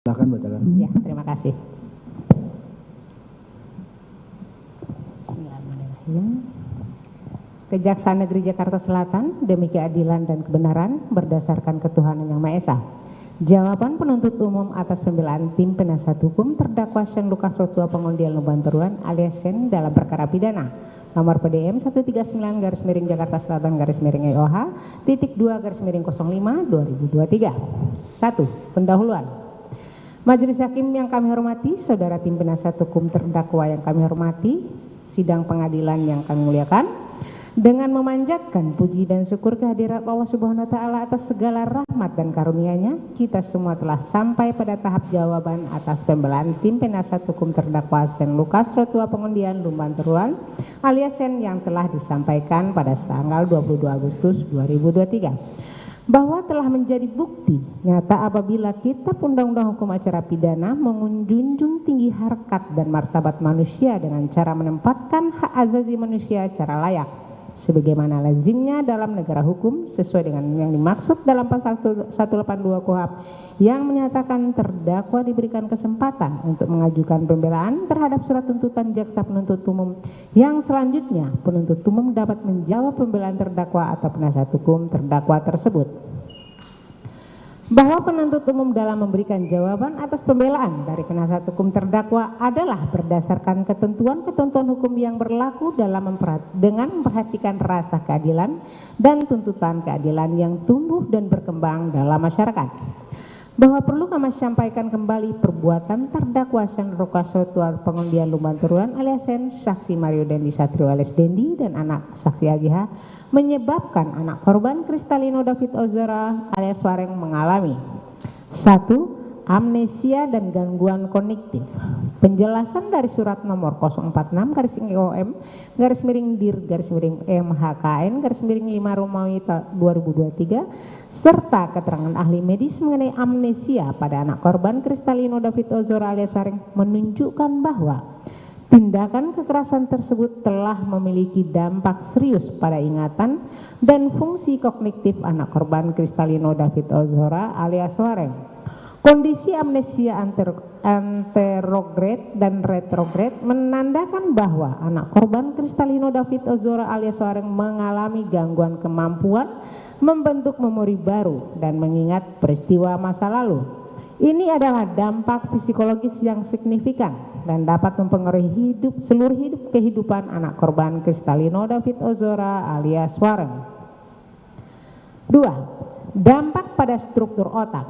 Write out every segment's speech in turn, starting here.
Silakan bacakan. Ya, terima kasih. Bismillahirrahmanirrahim. Kejaksaan Negeri Jakarta Selatan demi keadilan dan kebenaran berdasarkan ketuhanan yang Maha Esa. Jawaban penuntut umum atas pembelaan tim penasihat hukum terdakwa Shane Lucas Rotua Pengundian Lubanturuan alias Shane dalam perkara pidana nomor PDM 139/Jakarta Selatan/EOH titik 2/05/2023. 1. Pendahuluan. Majelis Hakim yang kami hormati, saudara tim penasihat hukum terdakwa yang kami hormati, sidang pengadilan yang kami muliakan, dengan memanjatkan puji dan syukur kehadirat Allah Subhanahu wa Ta'ala atas segala rahmat dan karunia-Nya, kita semua telah sampai pada tahap jawaban atas pembelaan tim penasihat hukum terdakwa Shane Lucas Rotua Pengundian Lubanturuan alias Shane yang telah disampaikan pada tanggal 22 Agustus 2023. Bahwa telah menjadi bukti nyata apabila Kitab Undang-Undang Hukum Acara Pidana menjunjung tinggi harkat dan martabat manusia dengan cara menempatkan hak asasi manusia secara layak sebagaimana lazimnya dalam negara hukum sesuai dengan yang dimaksud dalam pasal 182 KUHP yang menyatakan terdakwa diberikan kesempatan untuk mengajukan pembelaan terhadap surat tuntutan jaksa penuntut umum yang selanjutnya penuntut umum dapat menjawab pembelaan terdakwa atau penasihat hukum terdakwa tersebut. Bahwa penuntut umum dalam memberikan jawaban atas pembelaan dari penasihat hukum terdakwa adalah berdasarkan ketentuan-ketentuan hukum yang berlaku dengan memperhatikan rasa keadilan dan tuntutan keadilan yang tumbuh dan berkembang dalam masyarakat. Bahwa perlu kami sampaikan kembali perbuatan terdakwa Shane Lucas Rotua Pengundian Lubanturuan alias Shane, saksi Mario Dendi Satrio alias Dendi dan anak saksi AGH menyebabkan anak korban Kristalino David Ozora alias Wareng mengalami 1. Amnesia dan gangguan kognitif. Penjelasan dari surat nomor 046-dir-MHKN-5 Romawi 2023 serta keterangan ahli medis mengenai amnesia pada anak korban Kristalino David Ozora alias Wareng menunjukkan bahwa tindakan kekerasan tersebut telah memiliki dampak serius pada ingatan dan fungsi kognitif anak korban Kristalino David Ozora alias Wareng. Kondisi amnesia anterograde dan retrograde menandakan bahwa anak korban Kristalino David Ozora alias Wareng mengalami gangguan kemampuan membentuk memori baru dan mengingat peristiwa masa lalu. Ini adalah dampak psikologis yang signifikan dan dapat mempengaruhi seluruh hidup kehidupan anak korban Kristalino David Ozora alias Wareng. 2. Dampak pada struktur otak.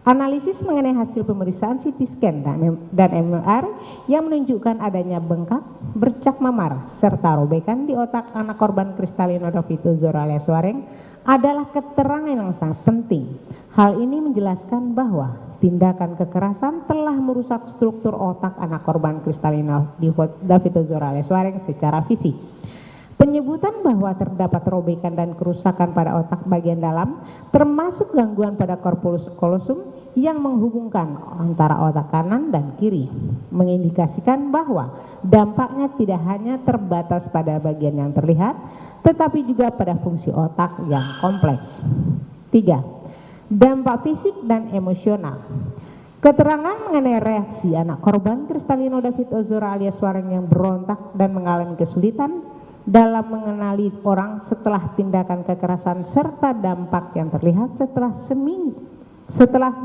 Analisis mengenai hasil pemeriksaan CT scan dan MRI yang menunjukkan adanya bengkak, bercak memar, serta robekan di otak anak korban Kristalino David Ozora alias Wareng adalah keterangan yang sangat penting. Hal ini menjelaskan bahwa tindakan kekerasan telah merusak struktur otak anak korban Kristalino David Ozora alias Wareng secara fisik. Penyebutan bahwa terdapat robekan dan kerusakan pada otak bagian dalam termasuk gangguan pada corpus callosum yang menghubungkan antara otak kanan dan kiri mengindikasikan bahwa dampaknya tidak hanya terbatas pada bagian yang terlihat tetapi juga pada fungsi otak yang kompleks. 3. Dampak fisik dan emosional. Keterangan mengenai reaksi anak korban Kristalino David Ozora alias Wareng yang berontak dan mengalami kesulitan dalam mengenali orang setelah tindakan kekerasan serta dampak yang terlihat setelah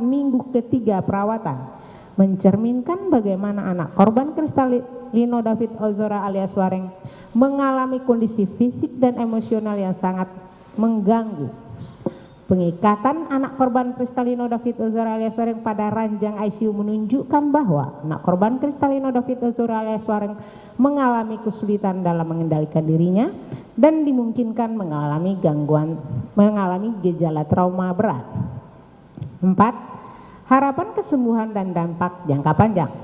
minggu ketiga perawatan mencerminkan bagaimana anak korban Kristalino David Ozora alias Wareng mengalami kondisi fisik dan emosional yang sangat mengganggu. Pengikatan anak korban Kristalino David Ozora alias Wareng pada ranjang ICU menunjukkan bahwa anak korban Kristalino David Ozora alias Wareng mengalami kesulitan dalam mengendalikan dirinya dan dimungkinkan mengalami gejala trauma berat. 4. Harapan kesembuhan dan dampak jangka panjang.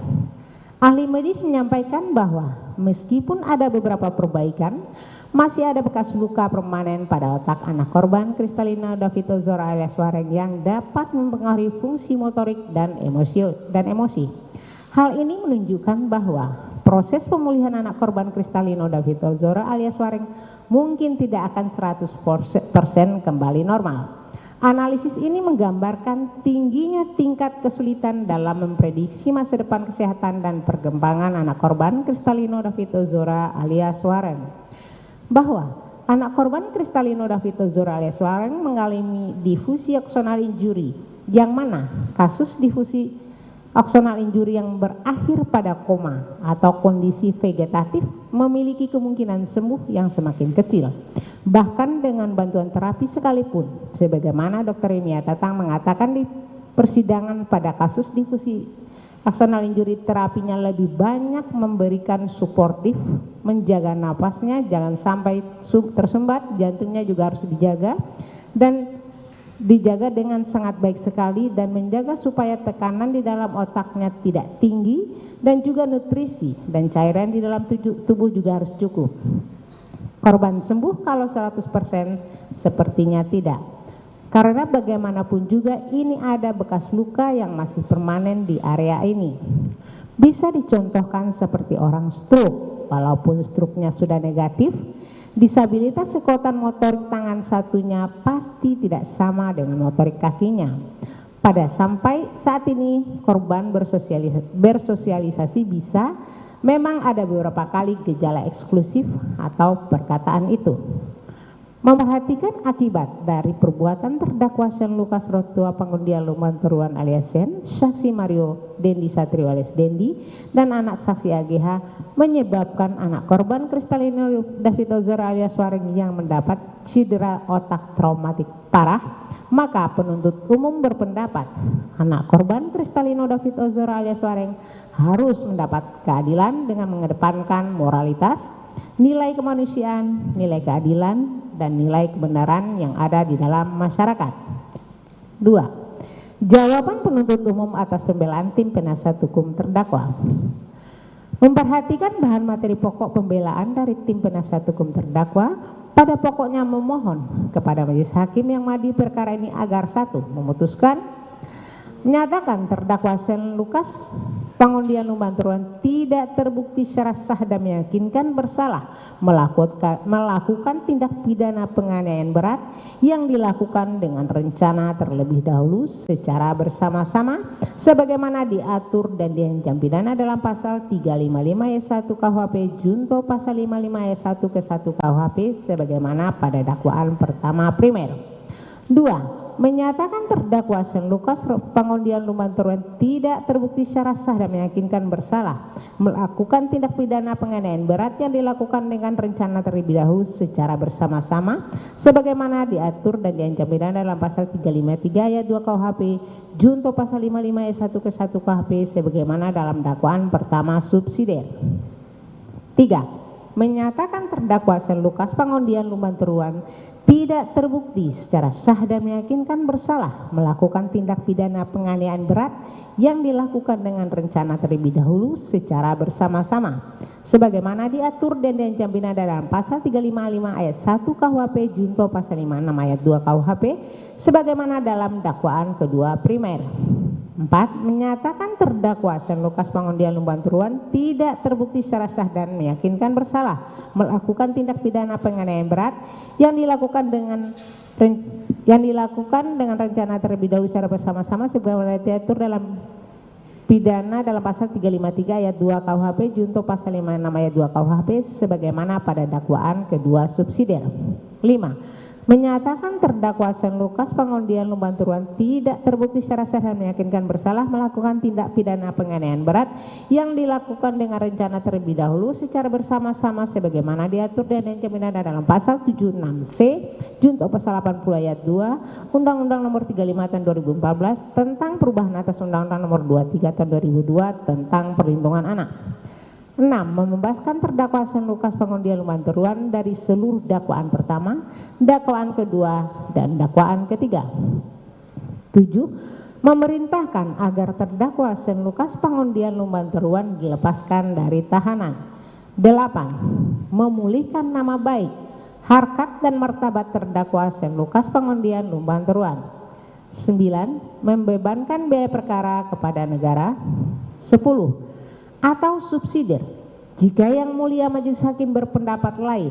Ahli medis menyampaikan bahwa meskipun ada beberapa perbaikan, masih ada bekas luka permanen pada otak anak korban Kristalino David Ozora alias Wareng yang dapat mempengaruhi fungsi motorik dan emosi. Hal ini menunjukkan bahwa proses pemulihan anak korban Kristalino David Ozora alias Wareng mungkin tidak akan 100% kembali normal. Analisis ini menggambarkan tingginya tingkat kesulitan dalam memprediksi masa depan kesehatan dan perkembangan anak korban Kristalino David Ozora alias Wareng. Bahwa anak korban Kristalino David Ozora alias Wareng mengalami difusi aksonal injury, yang mana kasus difusi aksonal injury yang berakhir pada koma atau kondisi vegetatif memiliki kemungkinan sembuh yang semakin kecil, bahkan dengan bantuan terapi sekalipun, sebagaimana Dr. Emilia Tatang mengatakan di persidangan pada kasus difusi aksonal injury, terapinya lebih banyak memberikan suportif, menjaga napasnya jangan sampai tersumbat, jantungnya juga harus dijaga dan dijaga dengan sangat baik sekali, dan menjaga supaya tekanan di dalam otaknya tidak tinggi, dan juga nutrisi dan cairan di dalam tubuh juga harus cukup. Korban sembuh kalau 100%? Sepertinya tidak, karena bagaimanapun juga ini ada bekas luka yang masih permanen di area ini. Bisa dicontohkan seperti orang stroke, walaupun stroke-nya sudah negatif, disabilitas kekuatan motorik tangan satunya pasti tidak sama dengan motorik kakinya. Pada sampai saat ini korban bersosialisasi bisa, memang ada beberapa kali gejala eksklusif atau perkataan itu. Memperhatikan akibat dari perbuatan terdakwa Sen Lukas Rotua Pangundian Lumanturuan alias Sen, saksi Mario Dendi Satrio alias Dendi, dan anak saksi AGH menyebabkan anak korban Kristalino David Ozora alias Wareng yang mendapat cedera otak traumatik parah, maka penuntut umum berpendapat anak korban Kristalino David Ozora alias Wareng harus mendapat keadilan dengan mengedepankan moralitas, nilai kemanusiaan, nilai keadilan, dan nilai kebenaran yang ada di dalam masyarakat. 2. Jawaban penuntut umum atas pembelaan tim penasihat hukum terdakwa. Memperhatikan bahan materi pokok pembelaan dari tim penasihat hukum terdakwa, pada pokoknya memohon kepada majelis hakim yang mengadili perkara ini agar 1. Memutuskan menyatakan terdakwa Sen Lukas Pangundian Lumanturuan tidak terbukti secara sah dan meyakinkan bersalah melakukan tindak pidana penganiayaan berat yang dilakukan dengan rencana terlebih dahulu secara bersama-sama sebagaimana diatur dan diancam pidana dalam pasal 355 ayat 1 KUHP junto pasal 55 ayat 1 ke 1 KUHP sebagaimana pada dakwaan pertama primer. 2. Menyatakan terdakwa Sen Lukas Pangundian Lumanturuan tidak terbukti secara sah dan meyakinkan bersalah melakukan tindak pidana penganiayaan berat yang dilakukan dengan rencana terlebih dahulu secara bersama-sama sebagaimana diatur dan diancam pidana dalam pasal 353 ayat 2 KUHP junto pasal 55 ayat 1 ke 1 KUHP sebagaimana dalam dakwaan pertama subsidiar. 3. Menyatakan terdakwa Sen Lukas Pangundian Lumanturuan tidak terbukti secara sah dan meyakinkan bersalah melakukan tindak pidana penganiayaan berat yang dilakukan dengan rencana terlebih dahulu secara bersama-sama sebagaimana diatur dan diancam pidana dalam pasal 355 ayat 1 KUHP junto pasal 56 ayat 2 KUHP sebagaimana dalam dakwaan kedua primer. 4. Menyatakan terdakwa Sen Lukas Pangundian Lumanturuan tidak terbukti secara sah dan meyakinkan bersalah melakukan tindak pidana penganiayaan berat yang dilakukan dengan rencana terlebih dahulu secara bersama-sama sebagaimana diatur dalam pidana dalam pasal 353 ayat 2 KUHP junto pasal 56 ayat 2 KUHP sebagaimana pada dakwaan kedua subsidiar. 5. Menyatakan terdakwa Sen Lukas Pangundian Lumanturuan tidak terbukti secara sah dan meyakinkan bersalah melakukan tindak pidana penganiayaan berat yang dilakukan dengan rencana terlebih dahulu secara bersama-sama sebagaimana diatur dan diancam pidana dalam pasal 76C junto pasal 80 ayat 2 Undang-Undang Nomor 35 Tahun 2014 tentang perubahan atas Undang-Undang Nomor 23 Tahun 2002 tentang perlindungan anak. 6. Membebaskan terdakwa Sen Lukas Pangundian Lumanturuan dari seluruh dakwaan pertama, dakwaan kedua, dan dakwaan ketiga. 7. Memerintahkan agar terdakwa Sen Lukas Pangundian Lumanturuan dilepaskan dari tahanan. 8. Memulihkan nama baik, harkat dan martabat terdakwa Sen Lukas Pangundian Lumanturuan. 9. Membebankan biaya perkara kepada negara. 10. Atau subsidiar jika yang mulia majelis hakim berpendapat lain,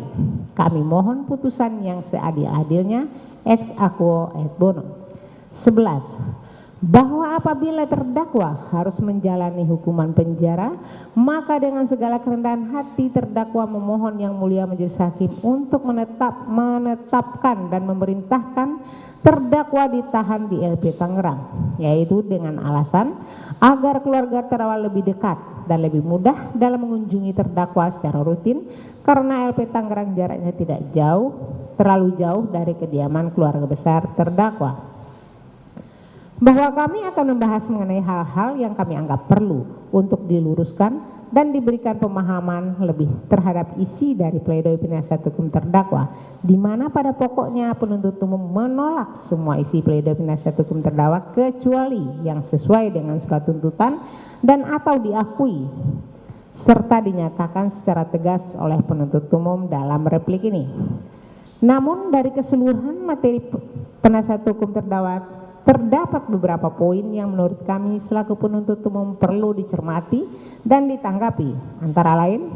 kami mohon putusan yang seadil-adilnya ex aequo et bono. 11. Bahwa apabila terdakwa harus menjalani hukuman penjara, maka dengan segala kerendahan hati terdakwa memohon Yang Mulia Majelis Hakim untuk menetapkan dan memerintahkan terdakwa ditahan di LP Tangerang, yaitu dengan alasan agar keluarga terdakwa lebih dekat dan lebih mudah dalam mengunjungi terdakwa secara rutin, karena LP Tangerang jaraknya tidak terlalu jauh dari kediaman keluarga besar terdakwa. Bahwa kami akan membahas mengenai hal-hal yang kami anggap perlu untuk diluruskan dan diberikan pemahaman lebih terhadap isi dari pledoi penasihat hukum terdakwa, di mana pada pokoknya penuntut umum menolak semua isi pledoi penasihat hukum terdakwa kecuali yang sesuai dengan surat tuntutan dan atau diakui serta dinyatakan secara tegas oleh penuntut umum dalam replik ini. Namun dari keseluruhan materi penasihat hukum terdakwa terdapat beberapa poin yang menurut kami selaku penuntut umum perlu dicermati dan ditanggapi, antara lain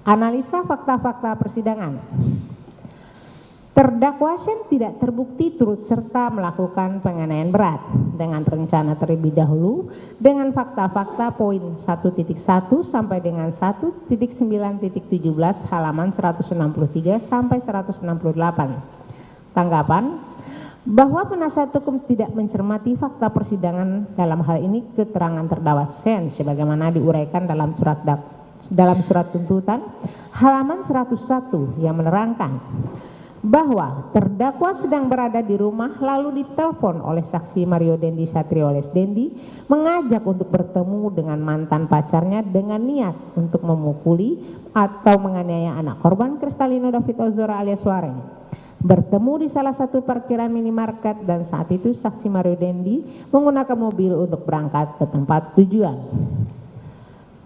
analisa fakta-fakta persidangan. Terdakwa Shane tidak terbukti turut serta melakukan penganiayaan berat dengan rencana terlebih dahulu dengan fakta-fakta poin 1.1 sampai dengan 1.9.17 halaman 163 sampai 168. Tanggapan bahwa penasihat hukum tidak mencermati fakta persidangan, dalam hal ini keterangan terdakwa Shane sebagaimana diuraikan dalam surat tuntutan halaman 101 yang menerangkan bahwa terdakwa sedang berada di rumah lalu ditelepon oleh saksi Mario Dendi Satrio alias Dendi mengajak untuk bertemu dengan mantan pacarnya dengan niat untuk memukuli atau menganiaya anak korban Kristalino David Ozora alias Wareng. Bertemu di salah satu parkiran minimarket dan saat itu saksi Mario Dendi menggunakan mobil untuk berangkat ke tempat tujuan.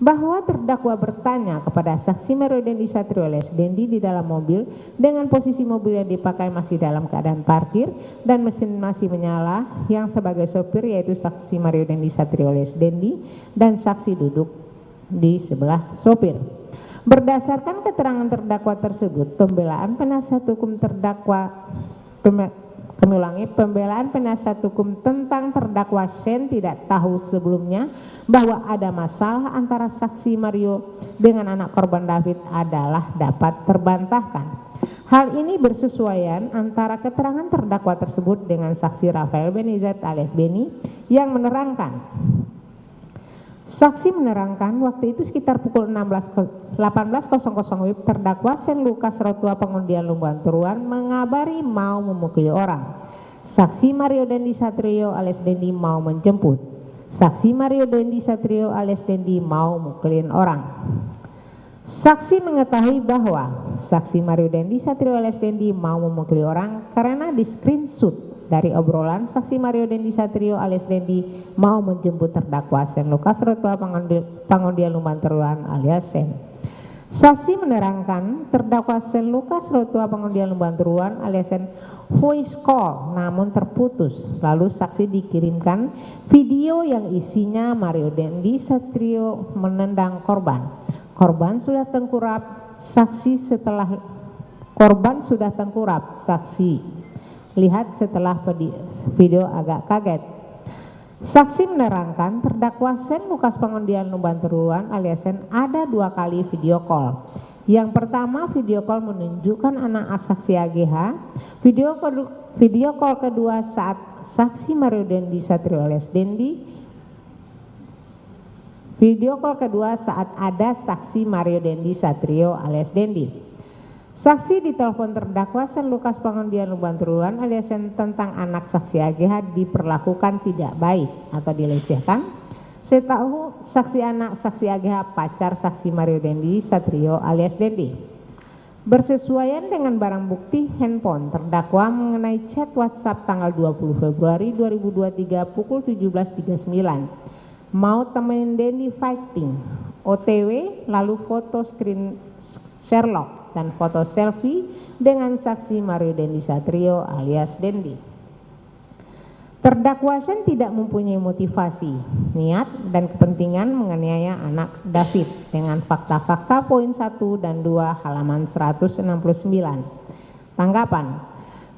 Bahwa terdakwa bertanya kepada saksi Mario Dendi Satrio alias Dendi di dalam mobil dengan posisi mobil yang dipakai masih dalam keadaan parkir dan mesin masih menyala, yang sebagai sopir yaitu saksi Mario Dendi Satrio alias Dendi dan saksi duduk di sebelah sopir. Berdasarkan keterangan terdakwa tersebut, pembelaan penasihat hukum pembelaan penasihat hukum tentang terdakwa Shane tidak tahu sebelumnya bahwa ada masalah antara saksi Mario dengan anak korban David adalah dapat terbantahkan. Hal ini bersesuaian antara keterangan terdakwa tersebut dengan saksi Rafael Benizet alias Beni yang menerangkan. Saksi menerangkan waktu itu sekitar pukul 18.00 WIB terdakwa Shane Lukas Rotua Pengundian Lumban Turuan mengabari mau memukuli orang. Saksi Mario Dendi Satrio alias Dendi mau menjemput. Saksi Mario Dendi Satrio alias Dendi mau mukulin orang. Saksi mengetahui bahwa saksi Mario Dendi Satrio alias Dendi mau memukuli orang karena di screenshot dari obrolan saksi Mario Dendi Satrio alias Dendi mau menjemput terdakwa Shane Lukas Rotua Pengundian Lumban Turuan alias Shane. Saksi menerangkan terdakwa Shane Lukas Rotua Pengundian Lumban Turuan alias Shane voice call namun terputus. Lalu saksi dikirimkan video yang isinya Mario Dendi Satrio menendang korban. Korban sudah tengkurap. Saksi lihat setelah video agak kaget. Saksi menerangkan terdakwa Shane Lukas Pengundian Lumban Turuan alias Shane ada 2 kali video call. Yang pertama video call menunjukkan anak saksi AGH. Video call kedua saat saksi Mario Dendi Satrio alias Dendi. Video call kedua saat ada saksi Mario Dendi Satrio alias Dendi. Saksi ditelepon terdakwa Shane Lukas Pengundian Lumban Turuan alias Shane tentang anak saksi AGH diperlakukan tidak baik atau dilecehkan. Setahu saksi anak saksi AGH pacar saksi Mario Dendi Satrio alias Dendi. Bersesuaian dengan barang bukti handphone terdakwa mengenai chat WhatsApp tanggal 20 Februari 2023 pukul 17.39. Mau temenin Dendi fighting. OTW lalu foto screen Sherlock dan foto selfie dengan saksi Mario Dendi Satrio alias Dendi. Terdakwa Shane tidak mempunyai motivasi, niat, dan kepentingan menganiaya anak David dengan fakta-fakta poin 1 dan 2 halaman 169. Tanggapan,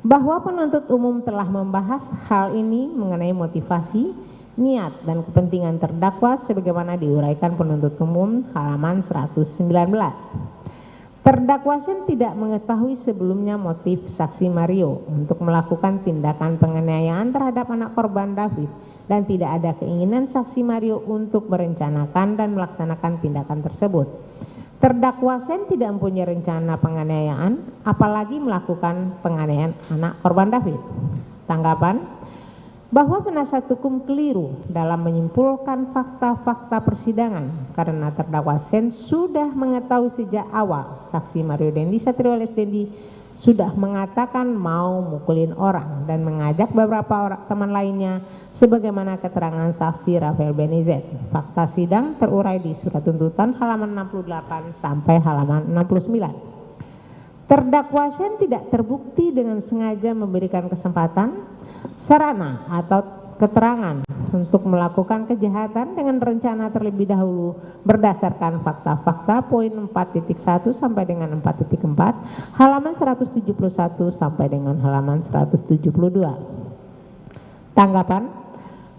bahwa penuntut umum telah membahas hal ini mengenai motivasi, niat, dan kepentingan terdakwa sebagaimana diuraikan penuntut umum halaman 119. Terdakwa Sen tidak mengetahui sebelumnya motif saksi Mario untuk melakukan tindakan penganiayaan terhadap anak korban David dan tidak ada keinginan saksi Mario untuk merencanakan dan melaksanakan tindakan tersebut. Terdakwa Sen tidak mempunyai rencana penganiayaan, apalagi melakukan penganiayaan anak korban David. Tanggapan bahwa penasihat hukum keliru dalam menyimpulkan fakta-fakta persidangan karena terdakwa Sen sudah mengetahui sejak awal saksi Mario Dendi Satrio alias Dendi sudah mengatakan mau mukulin orang dan mengajak beberapa orang teman lainnya sebagaimana keterangan saksi Rafael Benizet. Fakta sidang terurai di surat tuntutan halaman 68 sampai halaman 69. Terdakwa Sen tidak terbukti dengan sengaja memberikan kesempatan, sarana atau keterangan untuk melakukan kejahatan dengan rencana terlebih dahulu berdasarkan fakta-fakta poin 4.1 sampai dengan 4.4 halaman 171 sampai dengan halaman 172. Tanggapan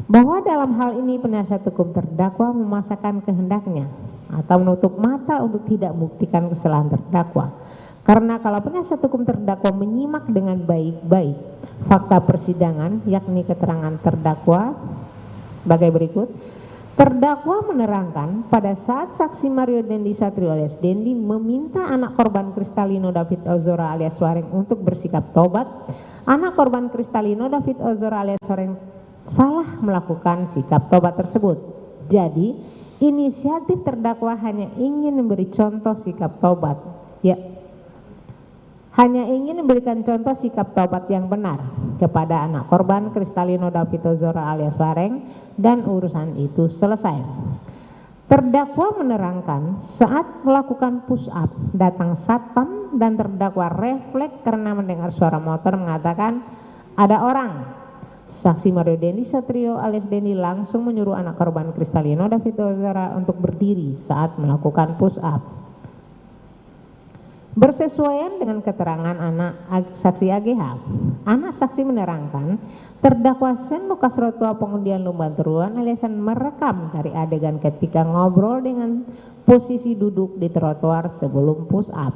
bahwa dalam hal ini penasihat hukum terdakwa memaksakan kehendaknya atau menutup mata untuk tidak membuktikan kesalahan terdakwa. Karena kalau penasihat hukum terdakwa menyimak dengan baik-baik fakta persidangan yakni keterangan terdakwa sebagai berikut. Terdakwa menerangkan pada saat saksi Mario Dendi Satrio alias Dendi meminta anak korban Kristalino David Ozora alias Wareng untuk bersikap tobat, anak korban Kristalino David Ozora alias Wareng salah melakukan sikap tobat tersebut. Jadi inisiatif terdakwa hanya ingin memberi contoh sikap tobat, hanya ingin memberikan contoh sikap taubat yang benar kepada anak korban Kristalino David Ozora alias Wareng dan urusan itu selesai. Terdakwa menerangkan saat melakukan push up datang satpam dan terdakwa refleks karena mendengar suara motor mengatakan ada orang. Saksi Mario Dendi Satrio alias Dendi langsung menyuruh anak korban Kristalino David Ozora untuk berdiri saat melakukan push up. Bersesuaian dengan keterangan anak saksi AGH, anak saksi menerangkan terdakwa Sen Lukas Rotua pengundian Lumban Teruan aliasan merekam dari adegan ketika ngobrol dengan posisi duduk di trotoar sebelum push up.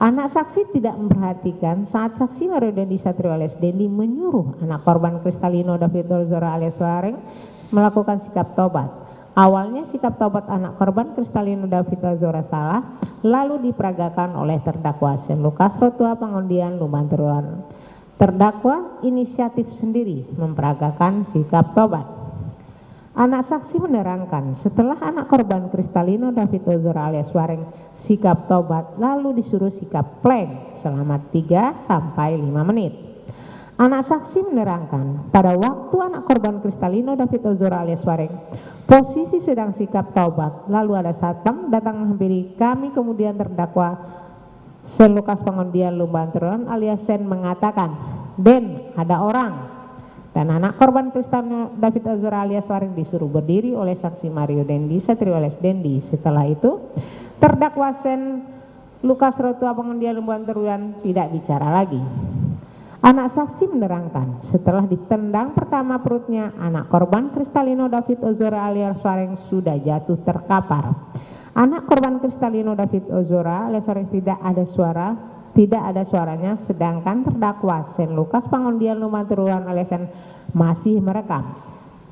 Anak saksi tidak memperhatikan saat saksi Mario Dendi Satrio alias Dendi menyuruh anak korban Kristalino David Ozora alias Wareng melakukan sikap tobat. Awalnya sikap tobat anak korban Kristalino David Ozora salah, lalu diperagakan oleh terdakwa Sen Lukas Rotua pengundian Lumban Teruan. Terdakwa inisiatif sendiri memperagakan sikap tobat. Anak saksi menerangkan setelah anak korban Kristalino David Ozora alias Wareng sikap tobat, lalu disuruh sikap plank selama 3 sampai 5 menit. Anak saksi menerangkan pada waktu anak korban Kristalino David Ozora alias Wareng posisi sedang sikap taubat, lalu ada satpam datang menghampiri kami, kemudian terdakwa Sen Lukas pengundian Lumban Teruan alias Sen mengatakan, Den ada orang, dan anak korban Kristalino David Ozora alias Wareng disuruh berdiri oleh saksi Mario Dendi Satrio alias Dendi. Setelah itu terdakwa Sen Lukas Rotua pengundian Lumban Teruan tidak bicara lagi. Anak saksi menerangkan setelah ditendang pertama perutnya, anak korban Kristalino David Ozora alias Wareng sudah jatuh terkapar. Anak korban Kristalino David Ozora alias Wareng tidak ada suaranya, sedangkan terdakwa Sen Lukas pengundian Lumban Teruan alias Sen masih merekam.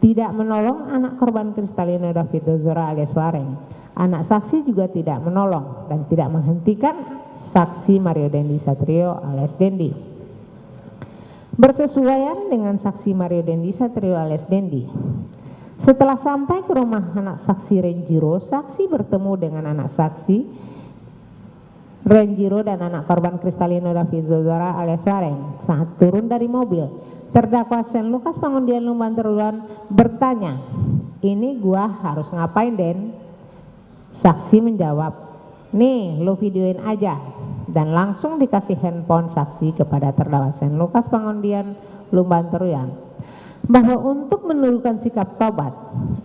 Tidak menolong anak korban Kristalino David Ozora alias Wareng. Anak saksi juga tidak menolong dan tidak menghentikan saksi Mario Dendi Satrio alias Dendi. Bersesuaian dengan saksi Mario Dendi Satrio alias Dendi. Setelah sampai ke rumah anak saksi Renjiro, saksi bertemu dengan anak saksi Renjiro dan anak korban Kristalino David Ozora alias Wareng. Saat turun dari mobil, terdakwa Sen Lukas pengundian Lumban Teruan bertanya, ini gua harus ngapain, Den? Saksi menjawab, nih lu videoin aja. Dan langsung dikasih handphone saksi kepada terdakwa Sen Lukas pengundian Lumban Teruan. bahwa untuk menurunkan sikap tobat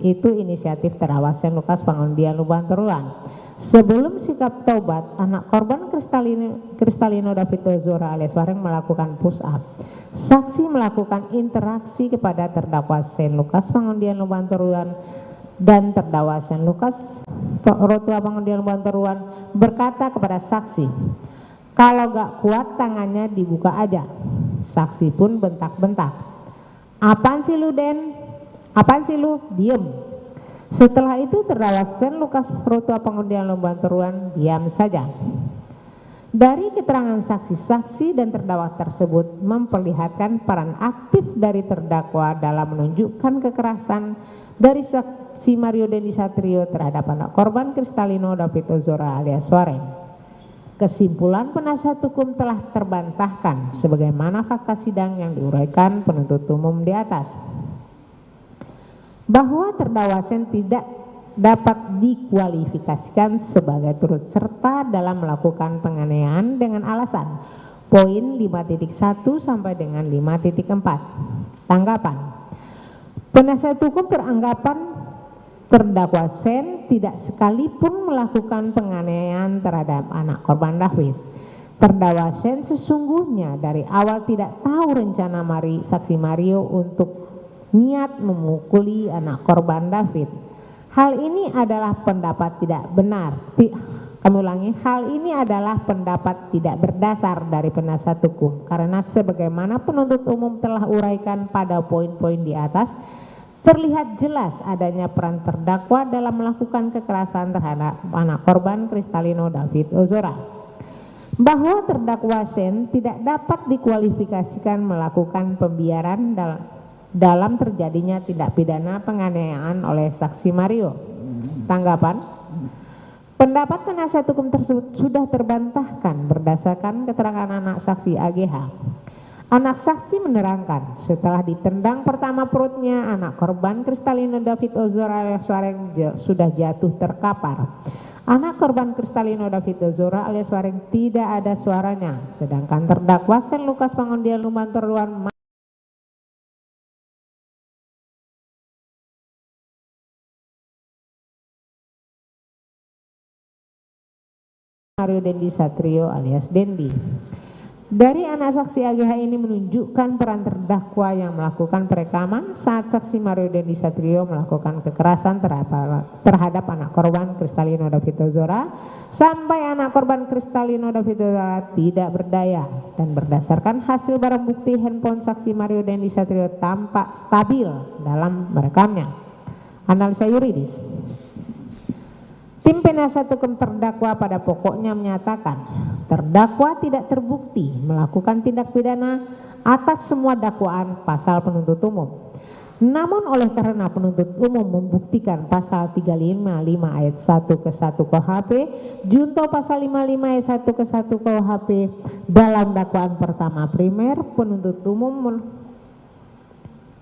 itu inisiatif terdakwa Shane Lucas Pangundian Lubang Teruan. Sebelum sikap tobat, anak korban Kristalino David Ozora alias Wareng melakukan push up. Saksi melakukan interaksi kepada terdakwa Shane Lucas Pangundian Lubang Teruan dan terdakwa Shane Lucas Rotua Pangundian Lubang Teruan berkata kepada saksi, kalau gak kuat tangannya dibuka aja. Saksi pun bentak-bentak. Apaan sih lu, Den? Apaan sih lu? Diem. Setelah itu terdakwa Shane Lucas Rotua Pangundian Lubang Teruan diam saja. Dari keterangan saksi-saksi dan terdakwa tersebut memperlihatkan peran aktif dari terdakwa dalam menunjukkan kekerasan dari saksi Mario Dendi Satrio terhadap anak korban Kristalino David Ozora alias Wareng. Kesimpulan penasihat hukum telah terbantahkan sebagaimana fakta sidang yang diuraikan penuntut umum di atas. Bahwa terdakwa Shane tidak dapat dikualifikasikan sebagai turut serta dalam melakukan penganiayaan dengan alasan poin 5.1 sampai dengan 5.4. Tanggapan. Penasihat hukum beranggapan terdakwa Shane tidak sekalipun melakukan penganiayaan terhadap anak korban David. Terdakwa Shane sesungguhnya dari awal tidak tahu rencana saksi Mario untuk niat memukuli anak korban David. Hal ini adalah pendapat tidak benar. Kami ulangi, hal ini adalah pendapat tidak berdasar dari penasihat hukum karena sebagaimana penuntut umum telah uraikan pada poin-poin di atas, terlihat jelas adanya peran terdakwa dalam melakukan kekerasan terhadap anak korban Kristalino David Ozora. Bahwa terdakwa Shane tidak dapat dikualifikasikan melakukan pembiaran dalam terjadinya tindak pidana penganiayaan oleh saksi Mario. Tanggapan. Pendapat penasihat hukum tersebut sudah terbantahkan berdasarkan keterangan anak saksi AGH. Anak saksi menerangkan setelah ditendang pertama perutnya, anak korban Kristalino David Ozora alias Wareng sudah jatuh terkapar. Anak korban Kristalino David Ozora alias Wareng tidak ada suaranya, sedangkan terdakwa Shane Lucas Pangundian Lubang Teruan Mario Dendi Satrio alias Dendi. Dari anak saksi AGH ini menunjukkan peran terdakwa yang melakukan perekaman saat saksi Mario Dendi Satrio melakukan kekerasan terhadap anak korban Kristalino David Ozora sampai anak korban Kristalino David Ozora tidak berdaya, dan berdasarkan hasil barang bukti handphone saksi Mario Dendi Satrio tampak stabil dalam merekamnya. Analisa yuridis. Tim penasihat hukum terdakwa pada pokoknya menyatakan terdakwa tidak terbukti melakukan tindak pidana atas semua dakwaan pasal penuntut umum. Namun oleh karena penuntut umum membuktikan pasal 355 ayat 1 ke 1 KUHP, junto pasal 55 ayat 1 ke 1 KUHP dalam dakwaan pertama primer,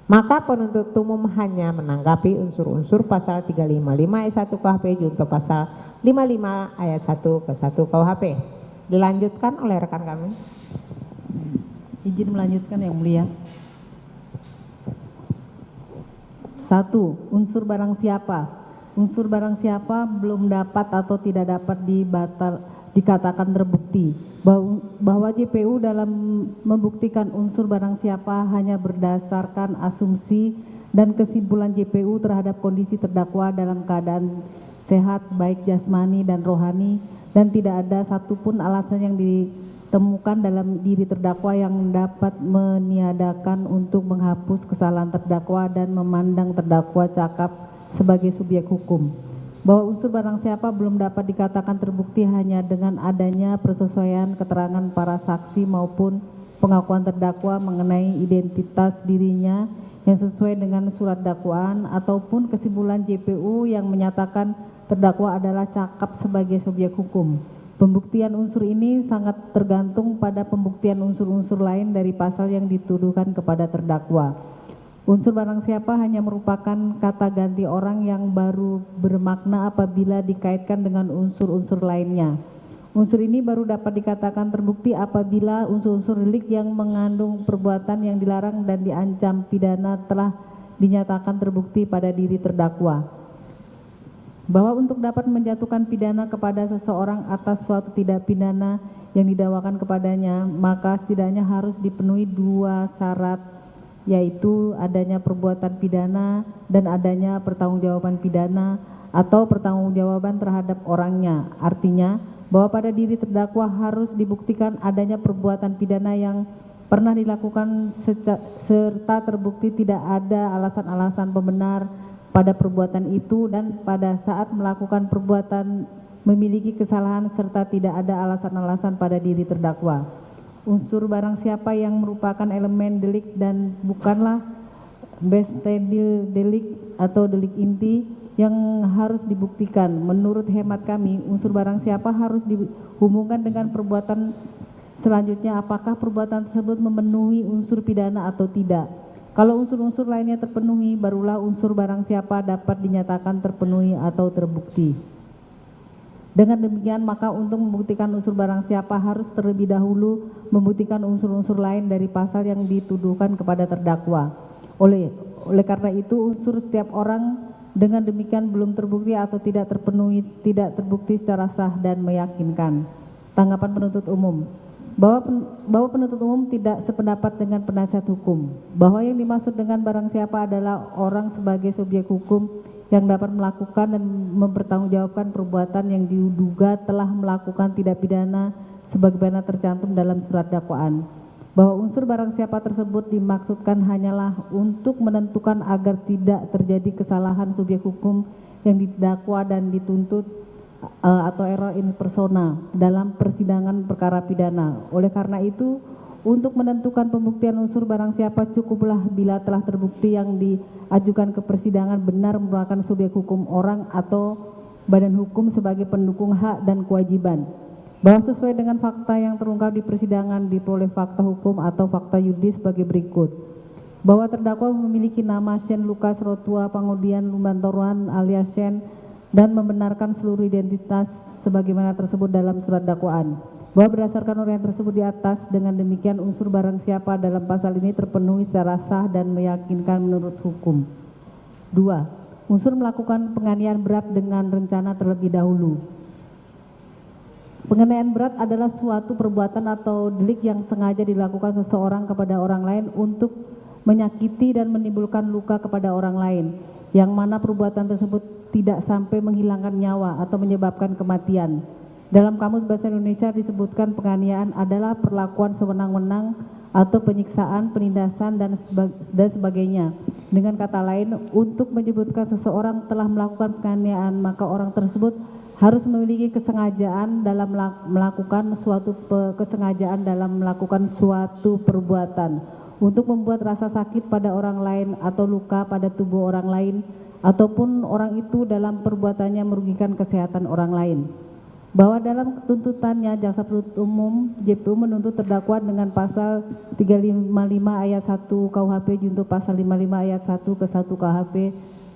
maka penuntut umum hanya menanggapi unsur-unsur pasal 355 ayat 1 KUHP junto pasal 55 ayat 1 ke 1 KUHP. Dilanjutkan oleh rekan kami. Izin melanjutkan yang mulia. 1. Unsur barang siapa. Unsur barang siapa belum dapat atau tidak dapat dikatakan terbukti. Bahwa JPU dalam membuktikan unsur barang siapa hanya berdasarkan asumsi dan kesimpulan JPU terhadap kondisi terdakwa dalam keadaan sehat baik jasmani dan rohani, dan tidak ada satupun alasan yang ditemukan dalam diri terdakwa yang dapat meniadakan untuk menghapus kesalahan terdakwa dan memandang terdakwa cakap sebagai subjek hukum. Bahwa unsur barang siapa belum dapat dikatakan terbukti hanya dengan adanya persesuaian keterangan para saksi maupun pengakuan terdakwa mengenai identitas dirinya yang sesuai dengan surat dakwaan ataupun kesimpulan JPU yang menyatakan terdakwa adalah cakap sebagai subjek hukum. Pembuktian unsur ini sangat tergantung pada pembuktian unsur-unsur lain dari pasal yang dituduhkan kepada terdakwa. Unsur barang siapa hanya merupakan kata ganti orang yang baru bermakna apabila dikaitkan dengan unsur-unsur lainnya. Unsur ini baru dapat dikatakan terbukti apabila unsur-unsur delik yang mengandung perbuatan yang dilarang dan diancam pidana telah dinyatakan terbukti pada diri terdakwa. Bahwa untuk dapat menjatuhkan pidana kepada seseorang atas suatu tindak pidana yang didakwakan kepadanya, maka setidaknya harus dipenuhi 2 syarat, yaitu adanya perbuatan pidana dan adanya pertanggungjawaban pidana atau pertanggungjawaban terhadap orangnya. Artinya bahwa pada diri terdakwa harus dibuktikan adanya perbuatan pidana yang pernah dilakukan serta terbukti tidak ada alasan-alasan pembenar pada perbuatan itu, dan pada saat melakukan perbuatan memiliki kesalahan serta tidak ada alasan-alasan pada diri terdakwa. Unsur barang siapa yang merupakan elemen delik dan bukanlah bestedil delik atau delik inti yang harus dibuktikan. Menurut hemat kami, unsur barang siapa harus dihubungkan dengan perbuatan selanjutnya, apakah perbuatan tersebut memenuhi unsur pidana atau tidak. Kalau unsur-unsur lainnya terpenuhi, barulah unsur barang siapa dapat dinyatakan terpenuhi atau terbukti. Dengan demikian, maka untuk membuktikan unsur barang siapa harus terlebih dahulu membuktikan unsur-unsur lain dari pasal yang dituduhkan kepada terdakwa. Oleh karena itu, unsur setiap orang dengan demikian belum terbukti atau tidak terpenuhi, tidak terbukti secara sah dan meyakinkan. Tanggapan penuntut umum, bahwa penuntut umum tidak sependapat dengan penasihat hukum, bahwa yang dimaksud dengan barang siapa adalah orang sebagai subjek hukum yang dapat melakukan dan mempertanggungjawabkan perbuatan yang diduga telah melakukan tindak pidana sebagaimana tercantum dalam surat dakwaan. Bahwa unsur barang siapa tersebut dimaksudkan hanyalah untuk menentukan agar tidak terjadi kesalahan subjek hukum yang didakwa dan dituntut atau error in persona dalam persidangan perkara pidana. Oleh karena itu, untuk menentukan pembuktian unsur barang siapa cukuplah bila telah terbukti yang diajukan ke persidangan benar merupakan subjek hukum orang atau badan hukum sebagai pendukung hak dan kewajiban. Bahwa sesuai dengan fakta yang terungkap di persidangan diperoleh fakta hukum atau fakta yuridis sebagai berikut. Bahwa terdakwa memiliki nama Shane Lucas Rotua Pangudian Lumbantoruan alias Shane dan membenarkan seluruh identitas sebagaimana tersebut dalam surat dakwaan. Bahwa berdasarkan uraian tersebut di atas, dengan demikian unsur barang siapa dalam pasal ini terpenuhi secara sah dan meyakinkan menurut hukum. 2. Unsur melakukan penganiayaan berat dengan rencana terlebih dahulu. Penganiayaan berat adalah suatu perbuatan atau delik yang sengaja dilakukan seseorang kepada orang lain untuk menyakiti dan menimbulkan luka kepada orang lain, yang mana perbuatan tersebut tidak sampai menghilangkan nyawa atau menyebabkan kematian. Dalam Kamus Bahasa Indonesia disebutkan penganiayaan adalah perlakuan sewenang-wenang atau penyiksaan, penindasan, dan sebagainya. Dengan kata lain, untuk menyebutkan seseorang telah melakukan penganiayaan, maka orang tersebut harus memiliki kesengajaan dalam melakukan suatu perbuatan untuk membuat rasa sakit pada orang lain atau luka pada tubuh orang lain, ataupun orang itu dalam perbuatannya merugikan kesehatan orang lain. Bahwa dalam tuntutannya jaksa penuntut umum JPU menuntut terdakwa dengan pasal 355 ayat 1 KUHP junto pasal 55 ayat 1 ke 1 KUHP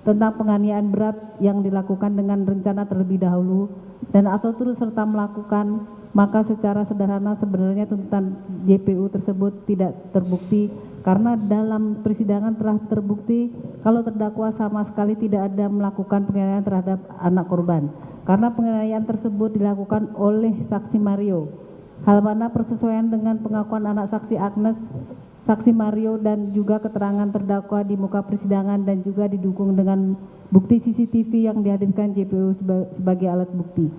tentang penganiayaan berat yang dilakukan dengan rencana terlebih dahulu dan atau turut serta melakukan, maka secara sederhana sebenarnya tuntutan JPU tersebut tidak terbukti karena dalam persidangan telah terbukti kalau terdakwa sama sekali tidak ada melakukan penganiayaan terhadap anak korban, karena penganiayaan tersebut dilakukan oleh saksi Mario, hal mana persesuaian dengan pengakuan anak saksi Agnes, saksi Mario, dan juga keterangan terdakwa di muka persidangan dan juga didukung dengan bukti CCTV yang dihadirkan JPU sebagai alat bukti.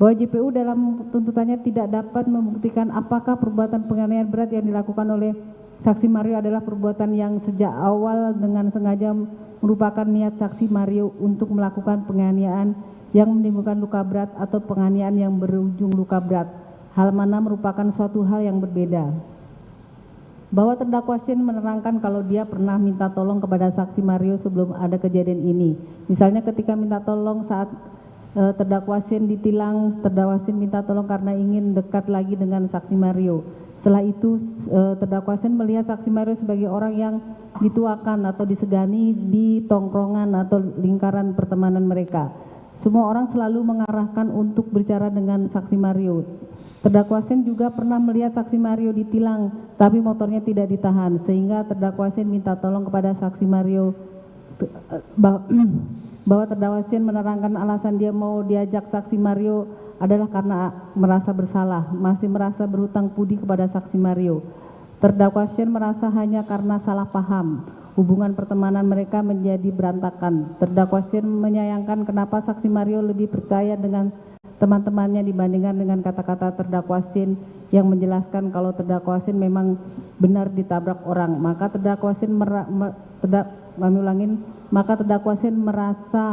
Bahwa JPU dalam tuntutannya tidak dapat membuktikan apakah perbuatan penganiayaan berat yang dilakukan oleh saksi Mario adalah perbuatan yang sejak awal dengan sengaja merupakan niat saksi Mario untuk melakukan penganiayaan yang menimbulkan luka berat atau penganiayaan yang berujung luka berat, hal mana merupakan suatu hal yang berbeda. Bahwa terdakwa Shane menerangkan kalau dia pernah minta tolong kepada saksi Mario sebelum ada kejadian ini. Misalnya ketika minta tolong saat terdakwa Shane ditilang, terdakwa Shane minta tolong karena ingin dekat lagi dengan saksi Mario. Setelah itu terdakwa Shane melihat saksi Mario sebagai orang yang dituakan atau disegani di tongkrongan atau lingkaran pertemanan mereka. Semua orang selalu mengarahkan untuk bicara dengan saksi Mario. Terdakwa Sen juga pernah melihat saksi Mario ditilang, tapi motornya tidak ditahan, sehingga terdakwa Sen minta tolong kepada saksi Mario bahwa terdakwa Sen menerangkan alasan dia mau diajak saksi Mario adalah karena merasa bersalah, masih merasa berhutang budi kepada saksi Mario. Terdakwa Sen merasa hanya karena salah paham, hubungan pertemanan mereka menjadi berantakan. Terdakwa Sen menyayangkan kenapa saksi Mario lebih percaya dengan teman-temannya dibandingkan dengan kata-kata terdakwa Sen yang menjelaskan kalau terdakwa Sen memang benar ditabrak orang. Maka terdakwa Sen merasa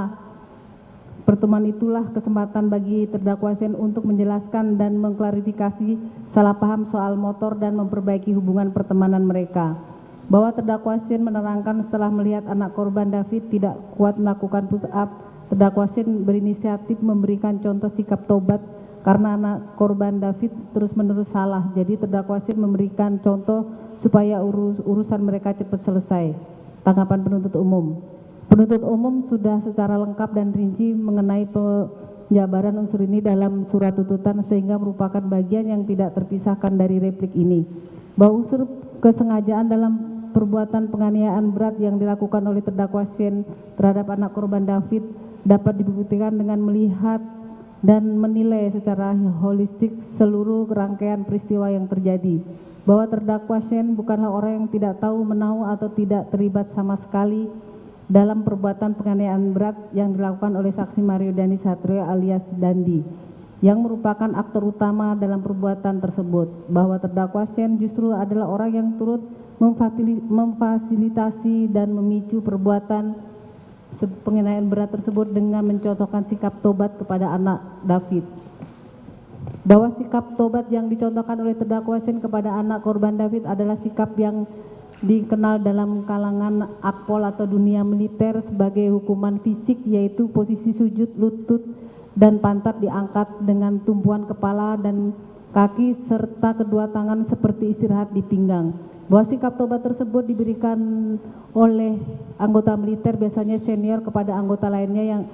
pertemuan itulah kesempatan bagi terdakwa Sen untuk menjelaskan dan mengklarifikasi salah paham soal motor dan memperbaiki hubungan pertemanan mereka. Bahwa terdakwa Sen menerangkan setelah melihat anak korban David tidak kuat melakukan push up, terdakwa Sen berinisiatif memberikan contoh sikap tobat karena anak korban David terus-menerus salah. Jadi terdakwa Sen memberikan contoh supaya urusan mereka cepat selesai. Tanggapan penuntut umum. Penuntut umum sudah secara lengkap dan rinci mengenai penjabaran unsur ini dalam surat tuntutan sehingga merupakan bagian yang tidak terpisahkan dari replik ini. Bahwa unsur kesengajaan dalam perbuatan penganiayaan berat yang dilakukan oleh terdakwa Sen terhadap anak korban David dapat dibuktikan dengan melihat dan menilai secara holistik seluruh rangkaian peristiwa yang terjadi. Bahwa terdakwa Sen bukanlah orang yang tidak tahu menahu atau tidak terlibat sama sekali dalam perbuatan penganiayaan berat yang dilakukan oleh saksi Mario Dandi Satrio alias Dandi yang merupakan aktor utama dalam perbuatan tersebut. Bahwa terdakwa Sen justru adalah orang yang turut memfasilitasi dan memicu perbuatan penganiayaan berat tersebut dengan mencontohkan sikap tobat kepada anak David. Bahwa sikap tobat yang dicontohkan oleh terdakwa Sen kepada anak korban David adalah sikap yang dikenal dalam kalangan akpol atau dunia militer sebagai hukuman fisik, yaitu posisi sujud, lutut dan pantat diangkat dengan tumpuan kepala dan kaki serta kedua tangan seperti istirahat di pinggang. Bahwa sikap tobat tersebut diberikan oleh anggota militer biasanya senior kepada anggota lainnya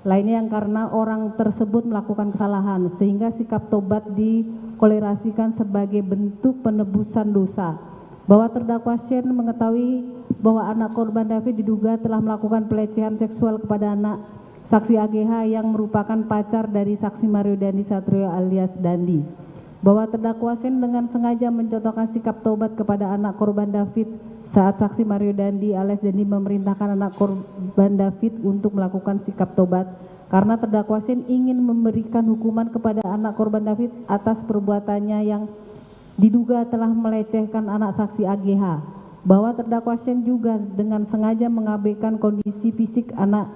yang karena orang tersebut melakukan kesalahan, sehingga sikap tobat dikolerasikan sebagai bentuk penebusan dosa. Bahwa terdakwa Sen mengetahui bahwa anak korban David diduga telah melakukan pelecehan seksual kepada anak saksi AGH yang merupakan pacar dari saksi Mario Dandi Satrio alias Dandi. Bahwa terdakwa Sen dengan sengaja mencontohkan sikap tobat kepada anak korban David saat saksi Mario Dandi alias Dandi memerintahkan anak korban David untuk melakukan sikap tobat karena terdakwa Sen ingin memberikan hukuman kepada anak korban David atas perbuatannya yang diduga telah melecehkan anak saksi AGH. Bahwa terdakwa Sen juga dengan sengaja mengabaikan kondisi fisik anak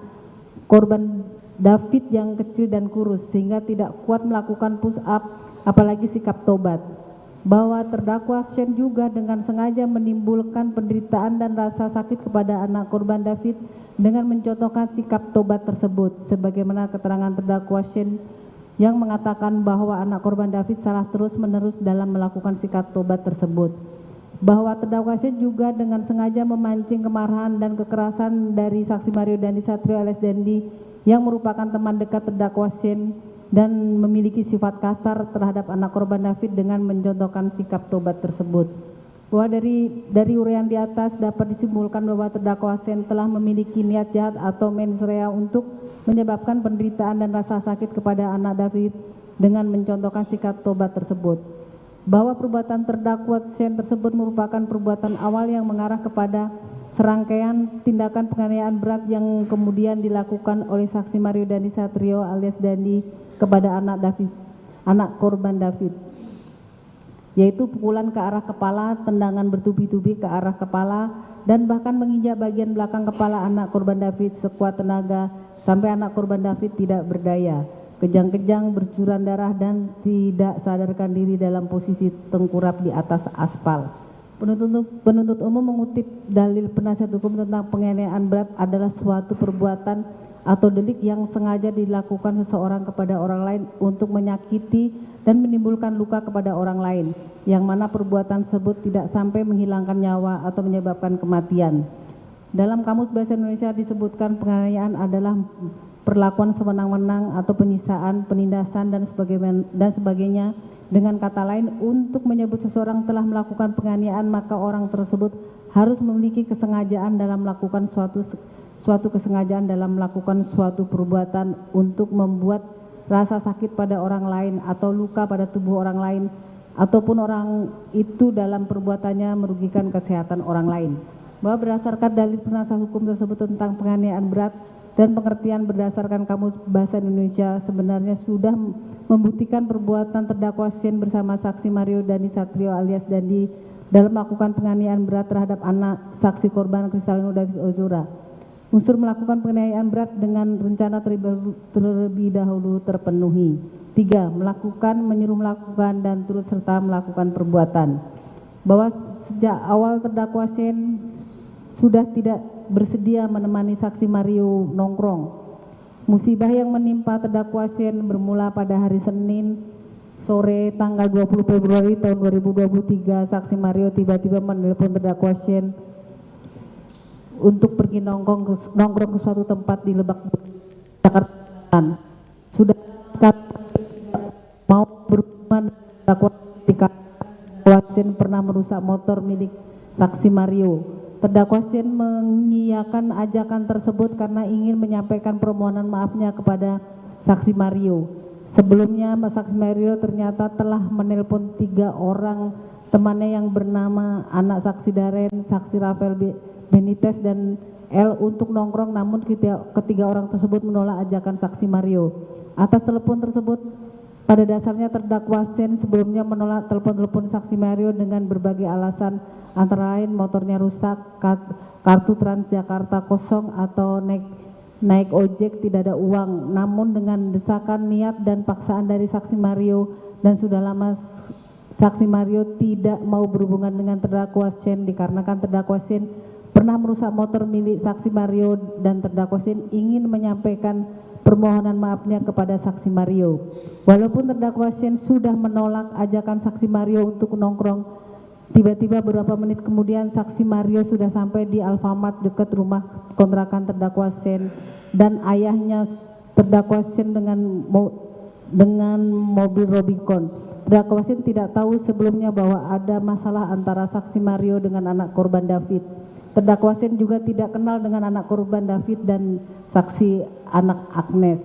korban David yang kecil dan kurus sehingga tidak kuat melakukan push up apalagi sikap tobat. Bahwa terdakwa Sen juga dengan sengaja menimbulkan penderitaan dan rasa sakit kepada anak korban David dengan mencontohkan sikap tobat tersebut sebagaimana keterangan terdakwa Sen yang mengatakan bahwa anak korban David salah terus-menerus dalam melakukan sikap tobat tersebut. Bahwa terdakwa Sen juga dengan sengaja memancing kemarahan dan kekerasan dari saksi Mario Dandi Satrio alias Dandi yang merupakan teman dekat terdakwa Sen dan memiliki sifat kasar terhadap anak korban David dengan mencontohkan sikap tobat tersebut. Bahwa dari uraian di atas dapat disimpulkan bahwa terdakwa Sen telah memiliki niat jahat atau mens rea untuk menyebabkan penderitaan dan rasa sakit kepada anak David dengan mencontohkan sikap tobat tersebut. Bahwa perbuatan terdakwa Sen tersebut merupakan perbuatan awal yang mengarah kepada serangkaian tindakan penganiayaan berat yang kemudian dilakukan oleh saksi Mario Dandi Satrio alias Dandi kepada anak korban David, yaitu pukulan ke arah kepala, tendangan bertubi-tubi ke arah kepala, dan bahkan menginjak bagian belakang kepala anak korban David sekuat tenaga sampai anak korban David tidak berdaya, kejang-kejang bercucuran darah dan tidak sadarkan diri dalam posisi tengkurap di atas aspal. Penuntut umum mengutip dalil penasihat hukum tentang penganiayaan berat adalah suatu perbuatan atau delik yang sengaja dilakukan seseorang kepada orang lain untuk menyakiti dan menimbulkan luka kepada orang lain, yang mana perbuatan tersebut tidak sampai menghilangkan nyawa atau menyebabkan kematian. Dalam Kamus Bahasa Indonesia disebutkan penganiayaan adalah perlakuan sewenang-wenang atau penyisaan, penindasan dan sebagainya. Dengan kata lain, untuk menyebut seseorang telah melakukan penganiayaan, maka orang tersebut harus memiliki kesengajaan dalam melakukan suatu kesengajaan dalam melakukan suatu perbuatan untuk membuat rasa sakit pada orang lain atau luka pada tubuh orang lain, ataupun orang itu dalam perbuatannya merugikan kesehatan orang lain. Bahwa berdasarkan dalil penasihat hukum tersebut tentang penganiayaan berat dan pengertian berdasarkan Kamus Bahasa Indonesia sebenarnya sudah membuktikan perbuatan terdakwa Shane bersama saksi Mario Dandi Satrio alias Dandi dalam melakukan penganiayaan berat terhadap anak saksi korban Kristalino David Ozora. Unsur melakukan penganiayaan berat dengan rencana terlebih dahulu terpenuhi. 3. Melakukan, menyuruh melakukan, dan turut serta melakukan perbuatan. Bahwa sejak awal terdakwa Shane sudah tidak bersedia menemani saksi Mario nongkrong. Musibah yang menimpa terdakwa Shane bermula pada hari Senin sore tanggal 20 Februari tahun 2023. Saksi Mario tiba-tiba menelpon terdakwa Shane untuk pergi nongkrong ke suatu tempat di Lebak Bulus, Jakarta Selatan. Sudah mau berhubungan dengan terdakwa Shane pernah merusak motor milik saksi Mario. Terdakwa Shane mengiyakan ajakan tersebut karena ingin menyampaikan permohonan maafnya kepada saksi Mario. Sebelumnya saksi Mario ternyata telah menelpon 3 orang temannya yang bernama anak saksi Daren, saksi Rafael Benitez dan L untuk nongkrong, namun ketiga orang tersebut menolak ajakan saksi Mario. Atas telepon tersebut, pada dasarnya terdakwa Shane sebelumnya menolak telepon-telepon saksi Mario dengan berbagai alasan, antara lain motornya rusak, kartu Transjakarta kosong, atau naik ojek tidak ada uang. Namun dengan desakan, niat, dan paksaan dari saksi Mario, dan sudah lama saksi Mario tidak mau berhubungan dengan terdakwa Shane dikarenakan terdakwa Shane pernah merusak motor milik saksi Mario dan terdakwa Shane ingin menyampaikan permohonan maafnya kepada saksi Mario. Walaupun terdakwa Shane sudah menolak ajakan saksi Mario untuk nongkrong, tiba-tiba beberapa menit kemudian saksi Mario sudah sampai di Alfamart dekat rumah kontrakan terdakwa Shane dan ayahnya terdakwa Shane dengan mobil Rubicon. Terdakwa Shane tidak tahu sebelumnya bahwa ada masalah antara saksi Mario dengan anak korban David. Terdakwa Shane juga tidak kenal dengan anak korban David dan saksi anak Agnes.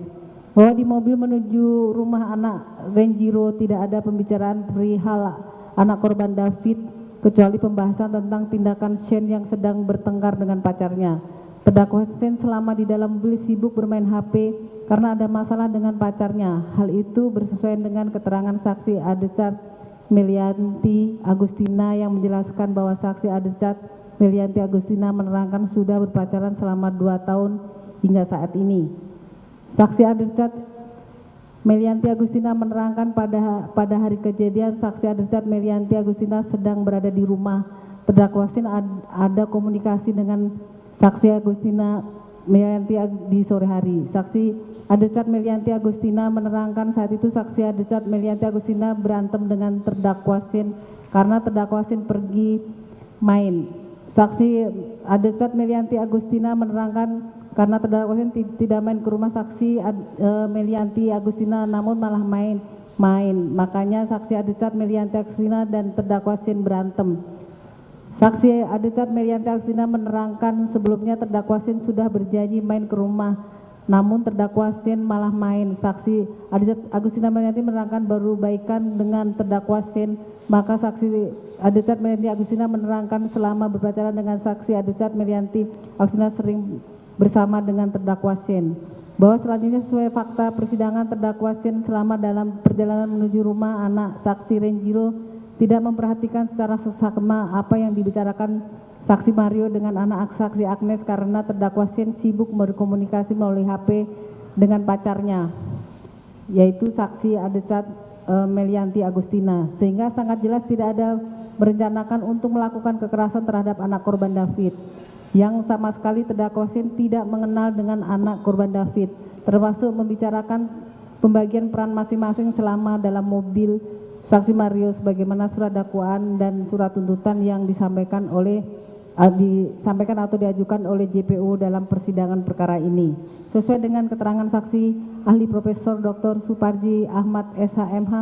Bahwa di mobil menuju rumah anak Renjiro tidak ada pembicaraan perihal anak korban David kecuali pembahasan tentang tindakan Shane yang sedang bertengkar dengan pacarnya. Terdakwa Shane selama di dalam mobil sibuk bermain HP karena ada masalah dengan pacarnya. Hal itu bersesuaian dengan keterangan saksi Adechat Melianti Agustina yang menjelaskan bahwa saksi Adechat Melianti Agustina menerangkan sudah berpacaran selama 2 tahun hingga saat ini. Saksi Adechat Melianti Agustina menerangkan pada hari kejadian saksi Adechat Melianti Agustina sedang berada di rumah terdakwa Shane. Ada komunikasi dengan saksi Agustina Melianti di sore hari. Saksi Adechat Melianti Agustina menerangkan saat itu saksi Adechat Melianti Agustina berantem dengan terdakwa Shane karena terdakwa Shane pergi main. Saksi Adechat Melianti Agustina menerangkan karena terdakwa Shane tidak main ke rumah saksi Melianti Agustina namun malah main. Makanya saksi Adechat Melianti Agustina dan terdakwa Shane berantem. Saksi Adechat Melianti Agustina menerangkan sebelumnya terdakwa Shane sudah berjanji main ke rumah namun terdakwa Shane malah main. Saksi Adechat Agustina Melianti menerangkan baru baikan dengan terdakwa Shane. Maka saksi Adechat Melianti Agustina menerangkan selama berpacaran dengan saksi Adechat Melianti Agustina sering bersama dengan terdakwa Shane. Bahwa selanjutnya sesuai fakta persidangan terdakwa Shane selama dalam perjalanan menuju rumah anak saksi Renjiro tidak memperhatikan secara seksama apa yang dibicarakan saksi Mario dengan anak saksi Agnes karena terdakwa Shane sibuk berkomunikasi melalui HP dengan pacarnya, yaitu saksi Adechat Melianti Agustina, sehingga sangat jelas tidak ada merencanakan untuk melakukan kekerasan terhadap anak korban David, yang sama sekali terdakwa Shane tidak mengenal dengan anak korban David, termasuk membicarakan pembagian peran masing-masing selama dalam mobil saksi Mario sebagaimana surat dakwaan dan surat tuntutan yang disampaikan atau diajukan oleh JPU dalam persidangan perkara ini. sesuai dengan keterangan saksi ahli Profesor Dr. Suparji Ahmad SHMH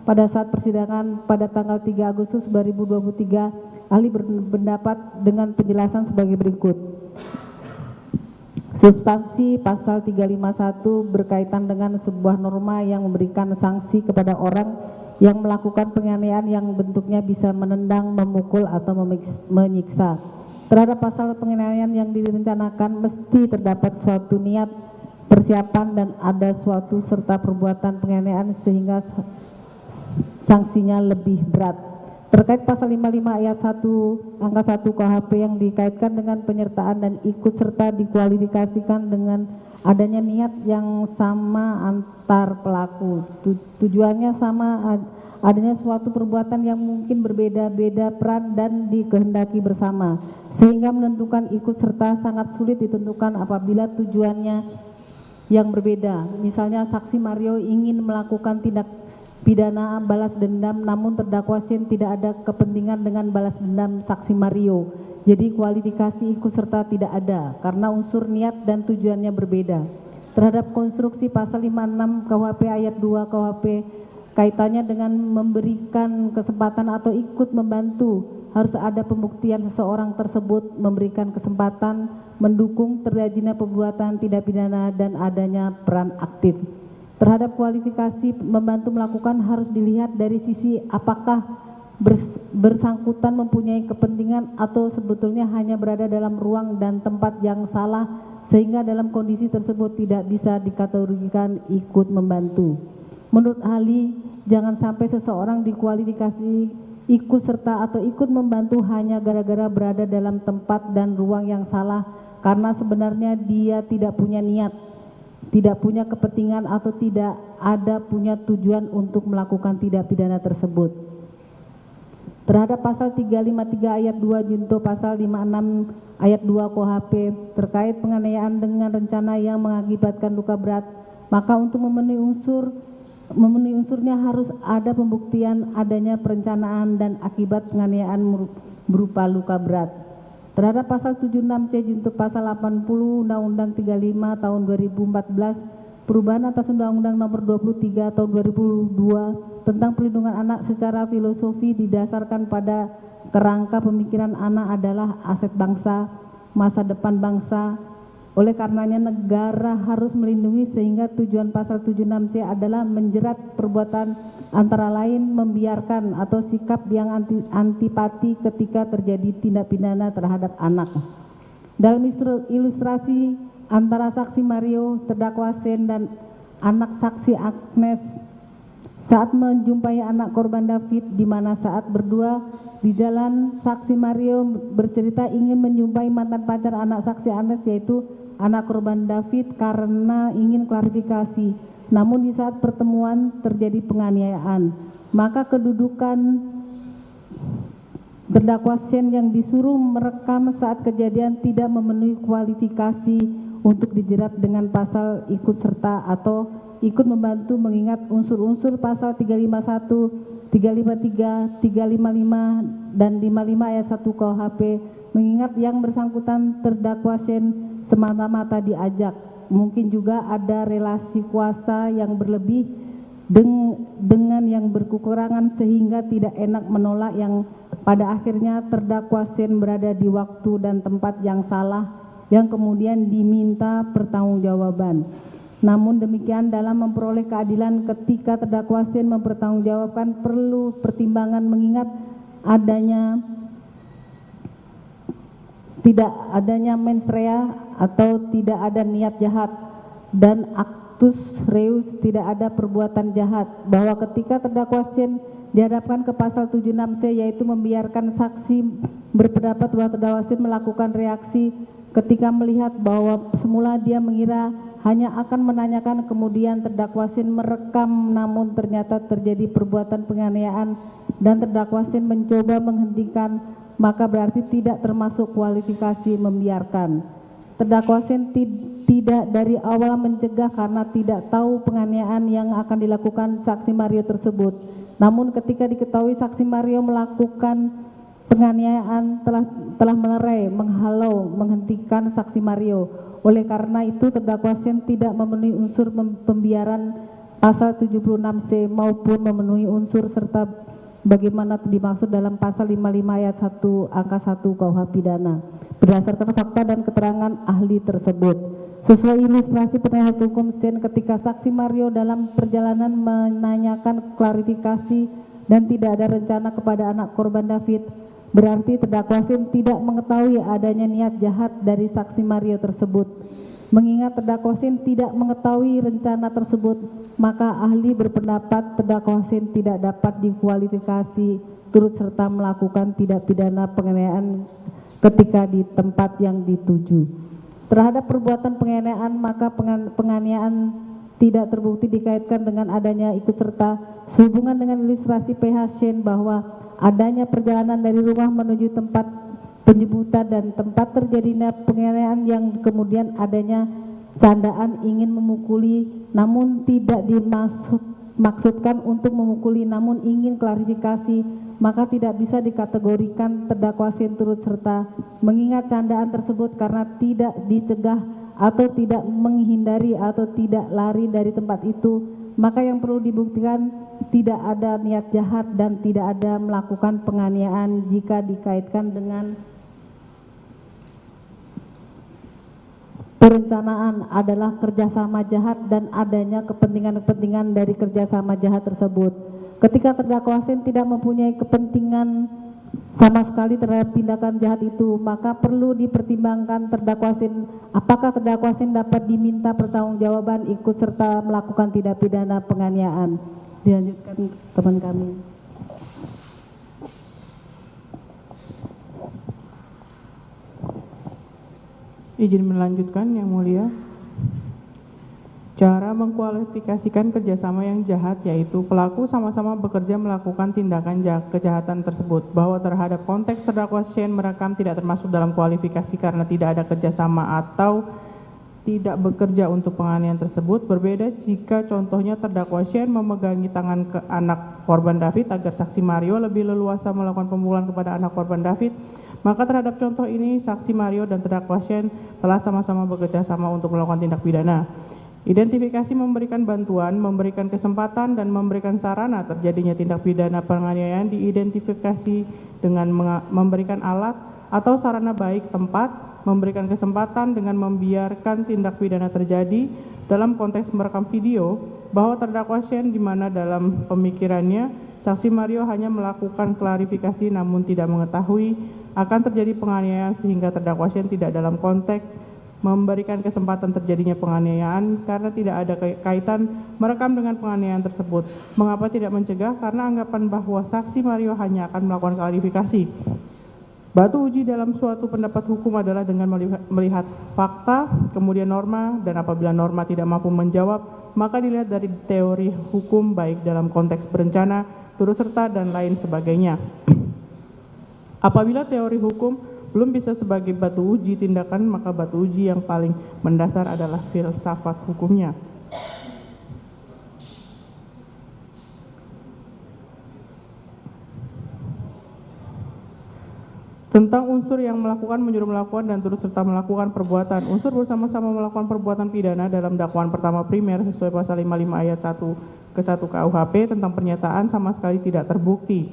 pada saat persidangan pada tanggal 3 Agustus 2023, ahli berpendapat dengan penjelasan sebagai berikut. Substansi pasal 351 berkaitan dengan sebuah norma yang memberikan sanksi kepada orang yang melakukan penganiayaan yang bentuknya bisa menendang, memukul, atau menyiksa. Terhadap pasal penganiayaan yang direncanakan mesti terdapat suatu niat, persiapan, dan ada suatu serta perbuatan penganiayaan sehingga sanksinya lebih berat. Terkait pasal 55 ayat 1 angka 1 KUHP yang dikaitkan dengan penyertaan dan ikut serta dikualifikasikan dengan adanya niat yang sama antar pelaku. Tujuannya sama, adanya suatu perbuatan yang mungkin berbeda-beda peran dan dikehendaki bersama, sehingga menentukan ikut serta sangat sulit ditentukan apabila tujuannya yang berbeda. Misalnya saksi Mario ingin melakukan tindak pidana balas dendam, namun terdakwa Shane tidak ada kepentingan dengan balas dendam saksi Mario. Jadi kualifikasi ikut serta tidak ada karena unsur niat dan tujuannya berbeda. Terhadap konstruksi pasal 56 KUHP ayat 2 KUHP kaitannya dengan memberikan kesempatan atau ikut membantu, harus ada pembuktian seseorang tersebut memberikan kesempatan, mendukung terjadinya perbuatan tindak pidana dan adanya peran aktif. Terhadap kualifikasi membantu melakukan harus dilihat dari sisi apakah bersangkutan mempunyai kepentingan atau sebetulnya hanya berada dalam ruang dan tempat yang salah sehingga dalam kondisi tersebut tidak bisa dikategorikan ikut membantu. Menurut ahli, jangan sampai seseorang dikualifikasi ikut serta atau ikut membantu hanya gara-gara berada dalam tempat dan ruang yang salah karena sebenarnya dia tidak punya niat, tidak punya kepentingan atau tidak ada punya tujuan untuk melakukan tindak pidana tersebut. Terhadap pasal 353 ayat 2 junto pasal 56 ayat 2 KUHP terkait penganiayaan dengan rencana yang mengakibatkan luka berat, maka untuk memenuhi unsurnya harus ada pembuktian adanya perencanaan dan akibat penganiayaan berupa luka berat. Terhadap pasal 76C junto pasal 80 Undang-Undang 35 tahun 2014 perubahan atas Undang-Undang nomor 23 tahun 2002 tentang perlindungan anak secara filosofi didasarkan pada kerangka pemikiran anak adalah aset bangsa, masa depan bangsa. Oleh karenanya negara harus melindungi sehingga tujuan pasal 76C adalah menjerat perbuatan antara lain membiarkan atau sikap yang antipati ketika terjadi tindak pidana terhadap anak. Dalam ilustrasi antara saksi Mario, terdakwa Shane dan anak saksi Agnes saat menjumpai anak korban David, di mana saat berdua di jalan saksi Mario bercerita ingin menjumpai mantan pacar anak saksi Agnes yaitu anak korban David karena ingin klarifikasi. Namun di saat pertemuan terjadi penganiayaan, maka kedudukan terdakwa Shane yang disuruh merekam saat kejadian tidak memenuhi kualifikasi untuk dijerat dengan pasal ikut serta atau ikut membantu mengingat unsur-unsur pasal 351, 353, 355 dan 55 ayat 1 KUHP mengingat yang bersangkutan terdakwa Shane semata-mata diajak, mungkin juga ada relasi kuasa yang berlebih dengan yang berkekurangan sehingga tidak enak menolak yang pada akhirnya terdakwa Shane berada di waktu dan tempat yang salah yang kemudian diminta pertanggungjawaban. Namun demikian dalam memperoleh keadilan ketika terdakwa Shane mempertanggungjawabkan perlu pertimbangan mengingat tidak adanya mens rea atau tidak ada niat jahat dan actus reus tidak ada perbuatan jahat, bahwa ketika terdakwa Shane dihadapkan ke pasal 76C yaitu membiarkan saksi berpendapat bahwa terdakwa Shane melakukan reaksi ketika melihat bahwa semula dia mengira hanya akan menanyakan, kemudian terdakwa Shane merekam namun ternyata terjadi perbuatan penganiayaan dan terdakwa Shane mencoba menghentikan, maka berarti tidak termasuk kualifikasi membiarkan. Terdakwa Shane tidak dari awal mencegah karena tidak tahu penganiayaan yang akan dilakukan saksi Mario tersebut. Namun ketika diketahui saksi Mario melakukan penganiayaan telah melerai, menghalau, menghentikan saksi Mario. Oleh karena itu terdakwa Shane tidak memenuhi unsur pembiaran pasal 76C maupun memenuhi unsur serta bagaimana dimaksud dalam pasal 55 ayat 1 angka 1 KUH pidana berdasarkan fakta dan keterangan ahli tersebut. Sesuai ilustrasi penasihat hukum Shane ketika saksi Mario dalam perjalanan menanyakan klarifikasi dan tidak ada rencana kepada anak korban David, berarti terdakwa Shane tidak mengetahui adanya niat jahat dari saksi Mario tersebut. Mengingat terdakwa Shane tidak mengetahui rencana tersebut, maka ahli berpendapat terdakwa Shane tidak dapat dikualifikasi turut serta melakukan tindak pidana penganiayaan ketika di tempat yang dituju. Terhadap perbuatan penganiayaan, maka penganiayaan tidak terbukti dikaitkan dengan adanya ikut serta sehubungan dengan ilustrasi PH Shane bahwa adanya perjalanan dari rumah menuju tempat penjemputan dan tempat terjadinya penganiayaan yang kemudian adanya candaan ingin memukuli namun tidak dimaksudkan untuk memukuli namun ingin klarifikasi, maka tidak bisa dikategorikan terdakwa Shane turut serta mengingat candaan tersebut karena tidak dicegah atau tidak menghindari atau tidak lari dari tempat itu, maka yang perlu dibuktikan tidak ada niat jahat dan tidak ada melakukan penganiayaan jika dikaitkan dengan perencanaan adalah kerjasama jahat dan adanya kepentingan-kepentingan dari kerjasama jahat tersebut. Ketika terdakwa Shane tidak mempunyai kepentingan sama sekali terhadap tindakan jahat itu, maka perlu dipertimbangkan terdakwa Shane, apakah terdakwa Shane dapat diminta pertanggungjawaban ikut serta melakukan tindak pidana penganiayaan. Dilanjutkan teman kami. Izin melanjutkan yang mulia. Cara mengkualifikasikan kerjasama yang jahat yaitu pelaku sama-sama bekerja melakukan tindakan kejahatan tersebut, bahwa terhadap konteks terdakwa Shane merekam tidak termasuk dalam kualifikasi karena tidak ada kerjasama atau tidak bekerja untuk penganiayaan tersebut. Berbeda jika contohnya terdakwa Shane memegangi tangan ke anak korban David agar saksi Mario lebih leluasa melakukan pemukulan kepada anak korban David, maka terhadap contoh ini saksi Mario dan terdakwa Shane telah sama-sama bekerja sama untuk melakukan tindak pidana. Identifikasi memberikan bantuan, memberikan kesempatan, dan memberikan sarana terjadinya tindak pidana penganiayaan diidentifikasi dengan memberikan alat atau sarana baik tempat, memberikan kesempatan dengan membiarkan tindak pidana terjadi dalam konteks merekam video bahwa terdakwa Shane di mana dalam pemikirannya saksi Mario hanya melakukan klarifikasi namun tidak mengetahui akan terjadi penganiayaan sehingga terdakwa Shane tidak dalam konteks memberikan kesempatan terjadinya penganiayaan karena tidak ada kaitan merekam dengan penganiayaan tersebut. Mengapa tidak mencegah? Karena anggapan bahwa saksi Mario hanya akan melakukan klarifikasi. Batu uji dalam suatu pendapat hukum adalah dengan melihat fakta, kemudian norma, dan apabila norma tidak mampu menjawab, maka dilihat dari teori hukum baik dalam konteks berencana, turut serta, dan lain sebagainya. Apabila teori hukum belum bisa sebagai batu uji tindakan, maka batu uji yang paling mendasar adalah filsafat hukumnya. Tentang unsur yang melakukan, menyuruh melakukan, dan turut serta melakukan perbuatan. Unsur bersama-sama melakukan perbuatan pidana dalam dakwaan pertama primer sesuai pasal 55 ayat 1 ke 1 KUHP tentang pernyataan sama sekali tidak terbukti.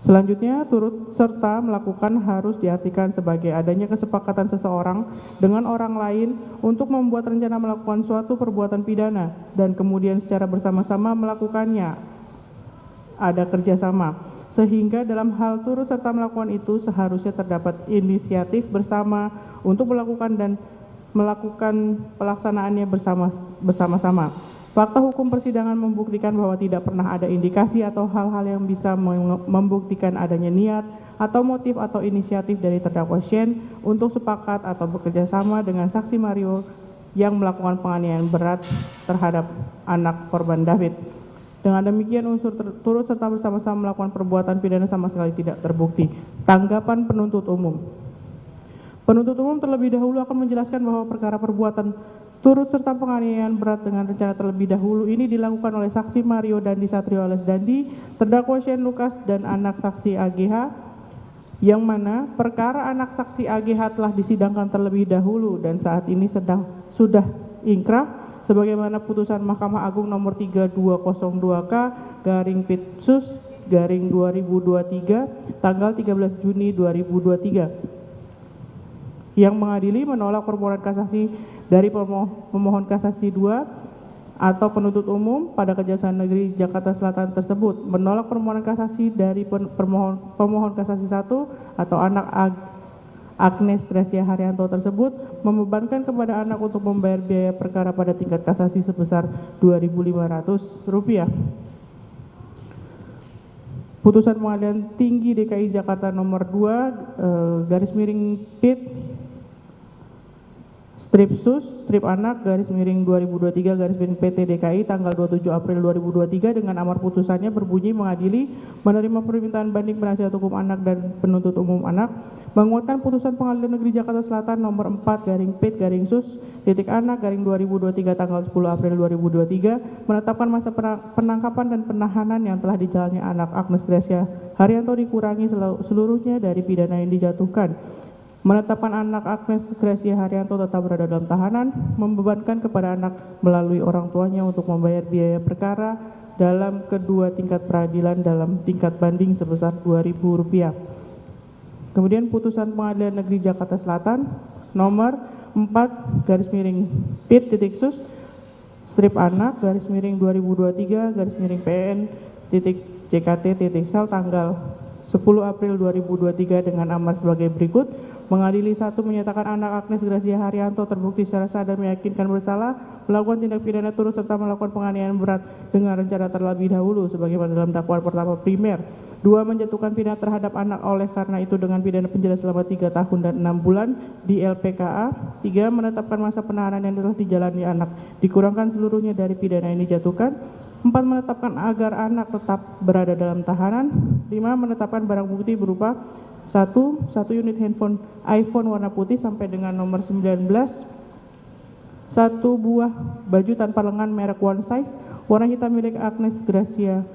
Selanjutnya, turut serta melakukan harus diartikan sebagai adanya kesepakatan seseorang dengan orang lain untuk membuat rencana melakukan suatu perbuatan pidana dan kemudian secara bersama-sama melakukannya. Ada kerjasama, sehingga dalam hal turut serta melakukan itu seharusnya terdapat inisiatif bersama untuk melakukan dan melakukan pelaksanaannya bersama-sama. Fakta hukum persidangan membuktikan bahwa tidak pernah ada indikasi atau hal-hal yang bisa membuktikan adanya niat atau motif atau inisiatif dari terdakwa Shane untuk sepakat atau bekerja sama dengan saksi Mario yang melakukan penganiayaan berat terhadap anak korban David. Dengan demikian unsur turut serta bersama-sama melakukan perbuatan pidana sama sekali tidak terbukti. Tanggapan penuntut umum. Penuntut umum terlebih dahulu akan menjelaskan bahwa perkara perbuatan turut serta penganiayaan berat dengan rencana terlebih dahulu ini dilakukan oleh saksi Mario Dandi Satrio alias Dandi, terdakwa Shane Lucas dan anak saksi AGH yang mana perkara anak saksi AGH telah disidangkan terlebih dahulu dan saat ini sudah ingkrah sebagaimana putusan Mahkamah Agung nomor 3202K garing Pitsus garing 2023 tanggal 13 Juni 2023 yang mengadili menolak permohonan kasasi dari pemohon kasasi 2 atau penuntut umum pada Kejaksaan Negeri Jakarta Selatan tersebut menolak permohonan kasasi dari pemohon kasasi 1 atau anak Agnes Gracia Haryanto tersebut membebankan kepada anak untuk membayar biaya perkara pada tingkat kasasi sebesar Rp2.500. Putusan Pengadilan Tinggi DKI Jakarta nomor 2 garis miring PIT strip sus strip anak garis miring 2023 garis miring PT DKI tanggal 27 April 2023 dengan amar putusannya berbunyi mengadili menerima permintaan banding penasihat hukum anak dan penuntut umum anak menguatkan putusan Pengadilan Negeri Jakarta Selatan nomor 4 garing PIT garing sus titik anak garing 2023 tanggal 10 April 2023 menetapkan masa penangkapan dan penahanan yang telah dijalani anak Agnes Gracia Haryanto dikurangi seluruhnya dari pidana yang dijatuhkan. Menetapkan anak Agnes Gracia Haryanto tetap berada dalam tahanan, membebankan kepada anak melalui orang tuanya untuk membayar biaya perkara dalam kedua tingkat peradilan dalam tingkat banding sebesar Rp2.000. Kemudian putusan Pengadilan Negeri Jakarta Selatan nomor 4 garis miring PIT titik sus strip anak garis miring 2023 garis miring PN titik JKT titik sel tanggal 10 April 2023 dengan amar sebagai berikut. Mengadili 1 menyatakan anak Agnes Gracia Haryanto terbukti secara sah dan meyakinkan bersalah melakukan tindak pidana turut serta melakukan penganiayaan berat dengan rencana terlebih dahulu sebagaimana dalam dakwaan pertama primer. 2 menjatuhkan pidana terhadap anak oleh karena itu dengan pidana penjara selama 3 tahun dan 6 bulan di LPKA. 3 menetapkan masa penahanan yang telah dijalani anak dikurangkan seluruhnya dari pidana yang dijatuhkan. 4 menetapkan agar anak tetap berada dalam tahanan. 5 menetapkan barang bukti berupa 1 unit handphone iPhone warna putih sampai dengan nomor 19, 1 buah baju tanpa lengan merek one size warna hitam milik Agnes Gracia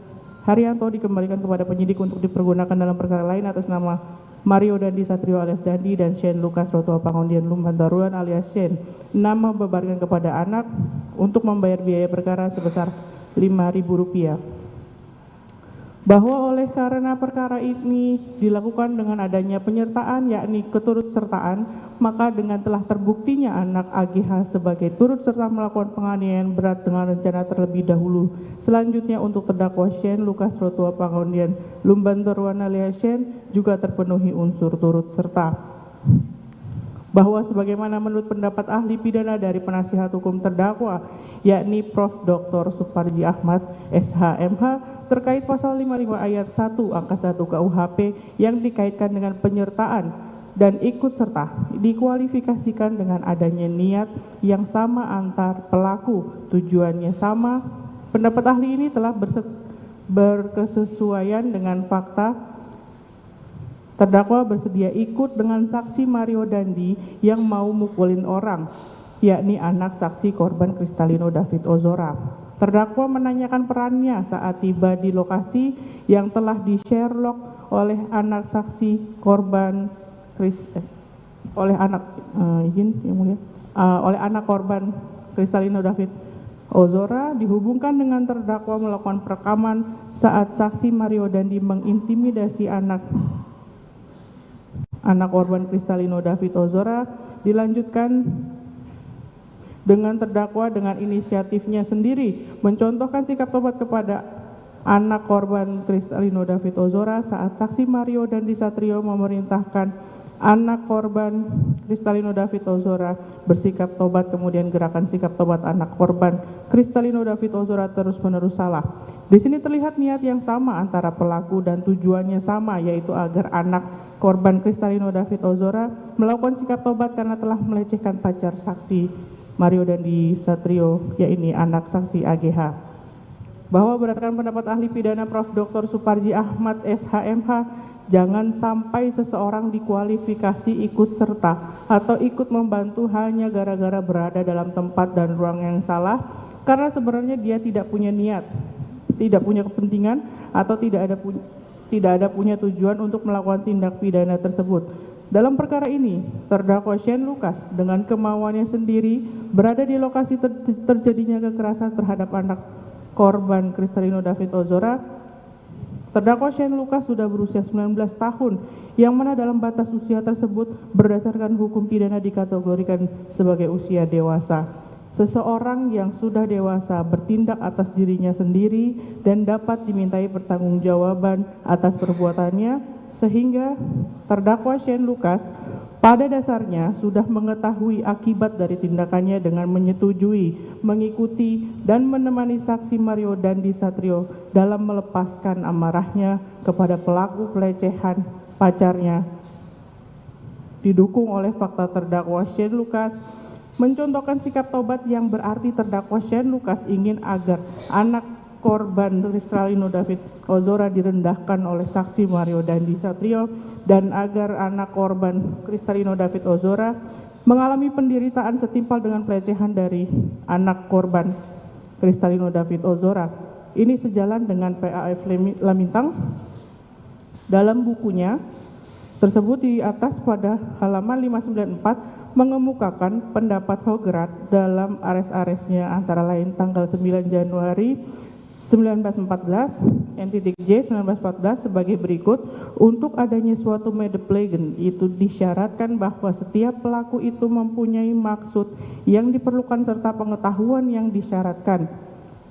Haryanto dikembalikan kepada penyidik untuk dipergunakan dalam perkara lain atas nama Mario Dandi Satrio alias Dandi dan Shane Lucas Rotua Pangondian Lumbantaruan alias Shane. 6 membebankan kepada anak untuk membayar biaya perkara sebesar Rp5.000. Bahwa oleh karena perkara ini dilakukan dengan adanya penyertaan yakni keturutsertaan, maka dengan telah terbuktinya anak AGH sebagai turut serta melakukan penganiayaan berat dengan rencana terlebih dahulu. Selanjutnya untuk terdakwa Shane Lucas Rotua Pangondian Lumbantaruan alias Shane juga terpenuhi unsur turut serta. Bahwa sebagaimana menurut pendapat ahli pidana dari penasihat hukum terdakwa yakni Prof. Dr. Suparji Ahmad SHMH terkait pasal 55 ayat 1 angka 1 KUHP yang dikaitkan dengan penyertaan dan ikut serta dikualifikasikan dengan adanya niat yang sama antar pelaku, tujuannya sama. Pendapat ahli ini telah berkesesuaian dengan fakta. Terdakwa bersedia ikut dengan saksi Mario Dandi yang mau mukulin orang, yakni anak saksi korban Kristalino David Ozora. Terdakwa menanyakan perannya saat tiba di lokasi yang telah di-Sherlock oleh anak saksi korban oleh anak korban Kristalino David Ozora dihubungkan dengan terdakwa melakukan perekaman saat saksi Mario Dandi mengintimidasi anak korban Kristalino David Ozora. Dilanjutkan dengan terdakwa dengan inisiatifnya sendiri mencontohkan sikap tobat kepada anak korban Kristalino David Ozora saat saksi Mario Dandi Satrio memerintahkan anak korban Kristalino David Ozora bersikap tobat, kemudian gerakan sikap tobat anak korban Kristalino David Ozora terus-menerus salah. Di sini terlihat niat yang sama antara pelaku dan tujuannya sama, yaitu agar anak korban Kristalino David Ozora melakukan sikap tobat karena telah melecehkan pacar saksi Mario Dandi Satrio, yaitu anak saksi AGH. Bahwa berdasarkan pendapat ahli pidana Prof. Dr. Suparji Ahmad SHMH, jangan sampai seseorang dikualifikasi ikut serta atau ikut membantu hanya gara-gara berada dalam tempat dan ruang yang salah, karena sebenarnya dia tidak punya niat, tidak punya kepentingan, atau tidak ada punya tujuan untuk melakukan tindak pidana tersebut. Dalam perkara ini, terdakwa Shane Lucas dengan kemauannya sendiri berada di lokasi terjadinya kekerasan terhadap anak korban Kristalino David Ozora. Terdakwa Shane Lucas sudah berusia 19 tahun, yang mana dalam batas usia tersebut berdasarkan hukum pidana dikategorikan sebagai usia dewasa. Seseorang yang sudah dewasa bertindak atas dirinya sendiri dan dapat dimintai pertanggungjawaban atas perbuatannya, sehingga terdakwa Shane Lucas pada dasarnya sudah mengetahui akibat dari tindakannya dengan menyetujui, mengikuti, dan menemani saksi Mario Dandi Satrio dalam melepaskan amarahnya kepada pelaku pelecehan pacarnya. Didukung oleh fakta terdakwa Shane Lucas mencontohkan sikap tobat yang berarti terdakwa Shane Lucas ingin agar anak korban Kristalino David Ozora direndahkan oleh saksi Mario Dandi Satrio dan agar anak korban Kristalino David Ozora mengalami penderitaan setimpal dengan pelecehan dari anak korban Kristalino David Ozora. Ini sejalan dengan PAF Lamintang dalam bukunya tersebut di atas pada halaman 594 mengemukakan pendapat Hogerath dalam ares-aresnya antara lain tanggal 9 Januari 1914 N.J 1914 sebagai berikut. Untuk adanya suatu medeplegen itu disyaratkan bahwa setiap pelaku itu mempunyai maksud yang diperlukan serta pengetahuan yang disyaratkan.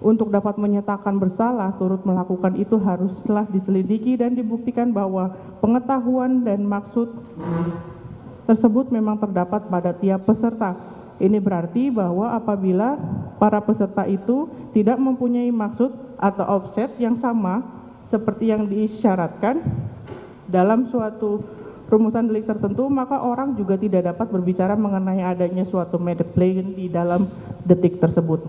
Untuk dapat menyatakan bersalah turut melakukan itu haruslah diselidiki dan dibuktikan bahwa pengetahuan dan maksud tersebut memang terdapat pada tiap peserta. Ini berarti bahwa apabila para peserta itu tidak mempunyai maksud atau offset yang sama seperti yang disyaratkan dalam suatu rumusan delik tertentu, maka orang juga tidak dapat berbicara mengenai adanya suatu medeplegen di dalam detik tersebut.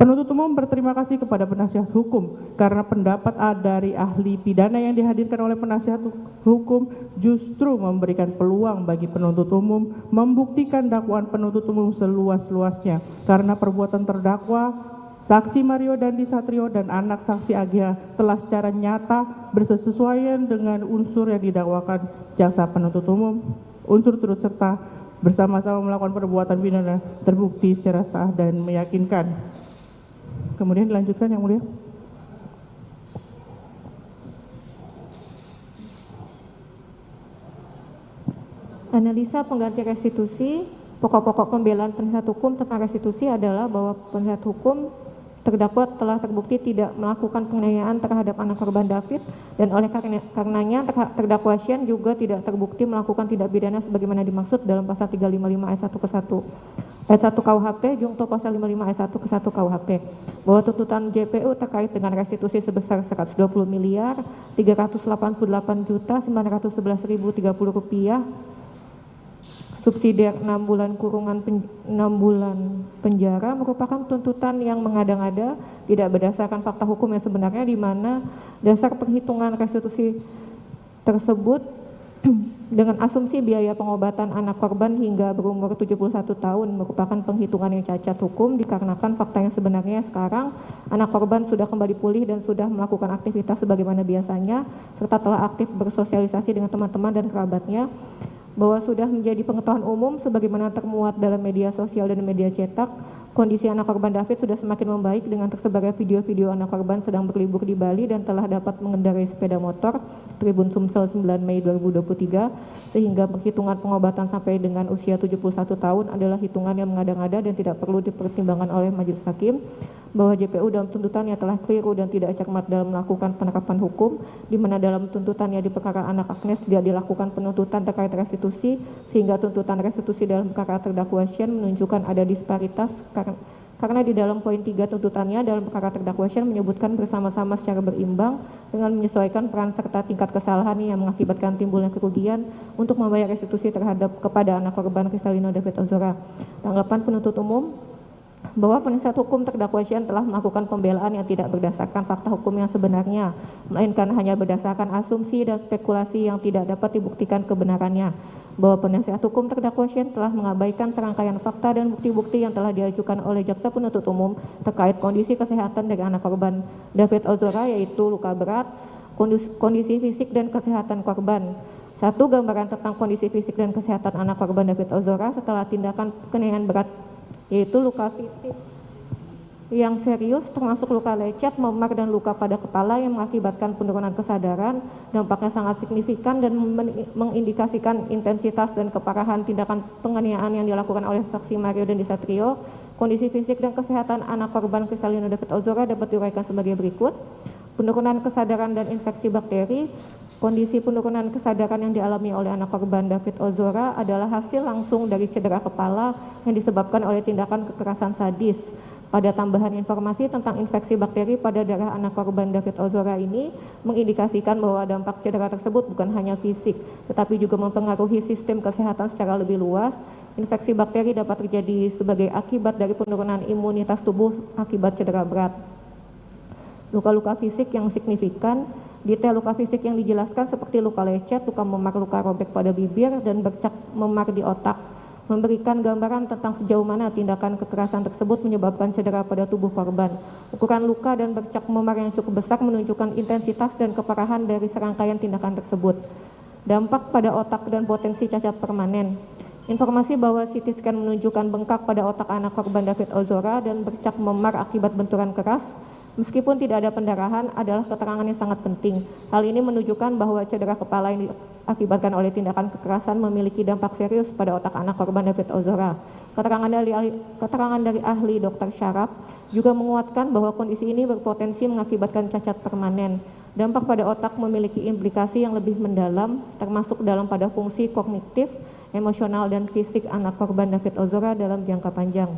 Penuntut umum berterima kasih kepada penasihat hukum karena pendapat dari ahli pidana yang dihadirkan oleh penasihat hukum justru memberikan peluang bagi penuntut umum membuktikan dakwaan penuntut umum seluas-luasnya karena perbuatan terdakwa saksi Mario Dandi Satrio dan anak saksi Agya telah secara nyata bersesuaian dengan unsur yang didakwakan jaksa penuntut umum. Unsur turut serta bersama-sama melakukan perbuatan pidana terbukti secara sah dan meyakinkan. Kemudian dilanjutkan yang mulia. Analisa pengganti restitusi. Pokok-pokok pembelaan penasihat hukum tentang restitusi adalah bahwa penasihat hukum terdakwa telah terbukti tidak melakukan penganiayaan terhadap anak korban David dan oleh karenanya terdakwa Shane juga tidak terbukti melakukan tindak pidana sebagaimana dimaksud dalam pasal 355 ayat 1 ke 1 ayat 1 KUHP jungto pasal 55 ayat 1 ke 1 KUHP bahwa tuntutan JPU terkait dengan restitusi sebesar 120 miliar 388 juta 911.030 rupiah subsidiar 6 bulan kurungan 6 bulan penjara merupakan tuntutan yang mengada-ngada, tidak berdasarkan fakta hukum yang sebenarnya, di mana dasar perhitungan restitusi tersebut dengan asumsi biaya pengobatan anak korban hingga berumur 71 tahun merupakan penghitungan yang cacat hukum dikarenakan fakta yang sebenarnya sekarang anak korban sudah kembali pulih dan sudah melakukan aktivitas sebagaimana biasanya serta telah aktif bersosialisasi dengan teman-teman dan kerabatnya, bahwa sudah menjadi pengetahuan umum sebagaimana termuat dalam media sosial dan media cetak, kondisi anak korban David sudah semakin membaik dengan tersebarnya video-video anak korban sedang berlibur di Bali dan telah dapat mengendarai sepeda motor. Tribun Sumsel 9 Mei 2023, sehingga perhitungan pengobatan sampai dengan usia 71 tahun adalah hitungan yang mengada-ngada dan tidak perlu dipertimbangkan oleh majelis hakim, bahwa JPU dalam tuntutannya telah keliru dan tidak cermat dalam melakukan penerapan hukum, di mana dalam tuntutannya di perkara anak Agnes tidak dilakukan penuntutan terkait restitusi, sehingga tuntutan restitusi dalam perkara terdakwa Shane menunjukkan ada disparitas karena di dalam poin 3 tuntutannya dalam perkara terdakwa Shane menyebutkan bersama-sama secara berimbang dengan menyesuaikan peran serta tingkat kesalahan yang mengakibatkan timbulnya kerugian untuk membayar restitusi kepada anak korban Kristalino David Ozora. Tanggapan penuntut umum bahwa penasihat hukum terdakwa Shane telah melakukan pembelaan yang tidak berdasarkan fakta hukum yang sebenarnya, melainkan hanya berdasarkan asumsi dan spekulasi yang tidak dapat dibuktikan kebenarannya, bahwa penasihat hukum terdakwa Shane telah mengabaikan serangkaian fakta dan bukti-bukti yang telah diajukan oleh jaksa penuntut umum terkait kondisi kesehatan dari anak korban David Ozora, yaitu luka berat, Kondisi fisik dan kesehatan korban. 1. Gambaran tentang kondisi fisik dan kesehatan anak korban David Ozora setelah tindakan penganiayaan berat, yaitu luka fisik yang serius termasuk luka lecet, memar, dan luka pada kepala yang mengakibatkan penurunan kesadaran. Dampaknya sangat signifikan dan mengindikasikan intensitas dan keparahan tindakan penganiayaan yang dilakukan oleh saksi Mario Dandi Satrio. Kondisi fisik dan kesehatan anak korban Kristalino David Ozora dapat diuraikan sebagai berikut. Penurunan kesadaran dan infeksi bakteri. Kondisi penurunan kesadaran yang dialami oleh anak korban David Ozora adalah hasil langsung dari cedera kepala yang disebabkan oleh tindakan kekerasan sadis. Pada tambahan informasi tentang infeksi bakteri pada darah anak korban David Ozora ini mengindikasikan bahwa dampak cedera tersebut bukan hanya fisik, tetapi juga mempengaruhi sistem kesehatan secara lebih luas. Infeksi bakteri dapat terjadi sebagai akibat dari penurunan imunitas tubuh akibat cedera berat. Luka-luka fisik yang signifikan. Detail luka fisik yang dijelaskan seperti luka lecet, luka memar, luka robek pada bibir, dan bercak memar di otak, memberikan gambaran tentang sejauh mana tindakan kekerasan tersebut menyebabkan cedera pada tubuh korban. Ukuran luka dan bercak memar yang cukup besar menunjukkan intensitas dan keparahan dari serangkaian tindakan tersebut. Dampak pada otak dan potensi cacat permanen. Informasi bahwa CT scan menunjukkan bengkak pada otak anak korban David Ozora dan bercak memar akibat benturan keras. Meskipun tidak ada pendarahan adalah keterangan yang sangat penting. Hal ini menunjukkan bahwa cedera kepala yang diakibatkan oleh tindakan kekerasan memiliki dampak serius pada otak anak korban David Ozora. Keterangan dari ahli Dr. Syaraf juga menguatkan bahwa kondisi ini berpotensi mengakibatkan cacat permanen. Dampak pada otak memiliki implikasi yang lebih mendalam, termasuk dalam pada fungsi kognitif, emosional, dan fisik anak korban David Ozora dalam jangka panjang.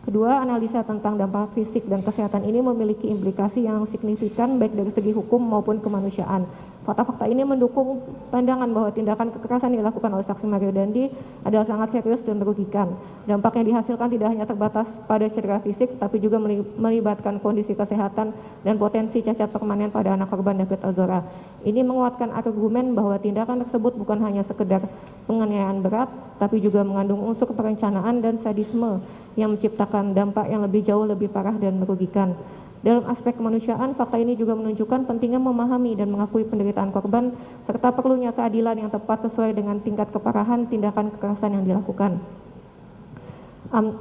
Kedua, analisa tentang dampak fisik dan kesehatan ini memiliki implikasi yang signifikan baik dari segi hukum maupun kemanusiaan. Fakta-fakta ini mendukung pandangan bahwa tindakan kekerasan yang dilakukan oleh saksi Mario Dandi adalah sangat serius dan merugikan. Dampak yang dihasilkan tidak hanya terbatas pada cedera fisik, tapi juga melibatkan kondisi kesehatan dan potensi cacat permanen pada anak korban David Ozora. Ini menguatkan argumen bahwa tindakan tersebut bukan hanya sekedar penganiayaan berat, tapi juga mengandung unsur perencanaan dan sadisme yang menciptakan dampak yang lebih jauh lebih parah dan merugikan. Dalam aspek kemanusiaan, fakta ini juga menunjukkan pentingnya memahami dan mengakui penderitaan korban, serta perlunya keadilan yang tepat sesuai dengan tingkat keparahan tindakan kekerasan yang dilakukan.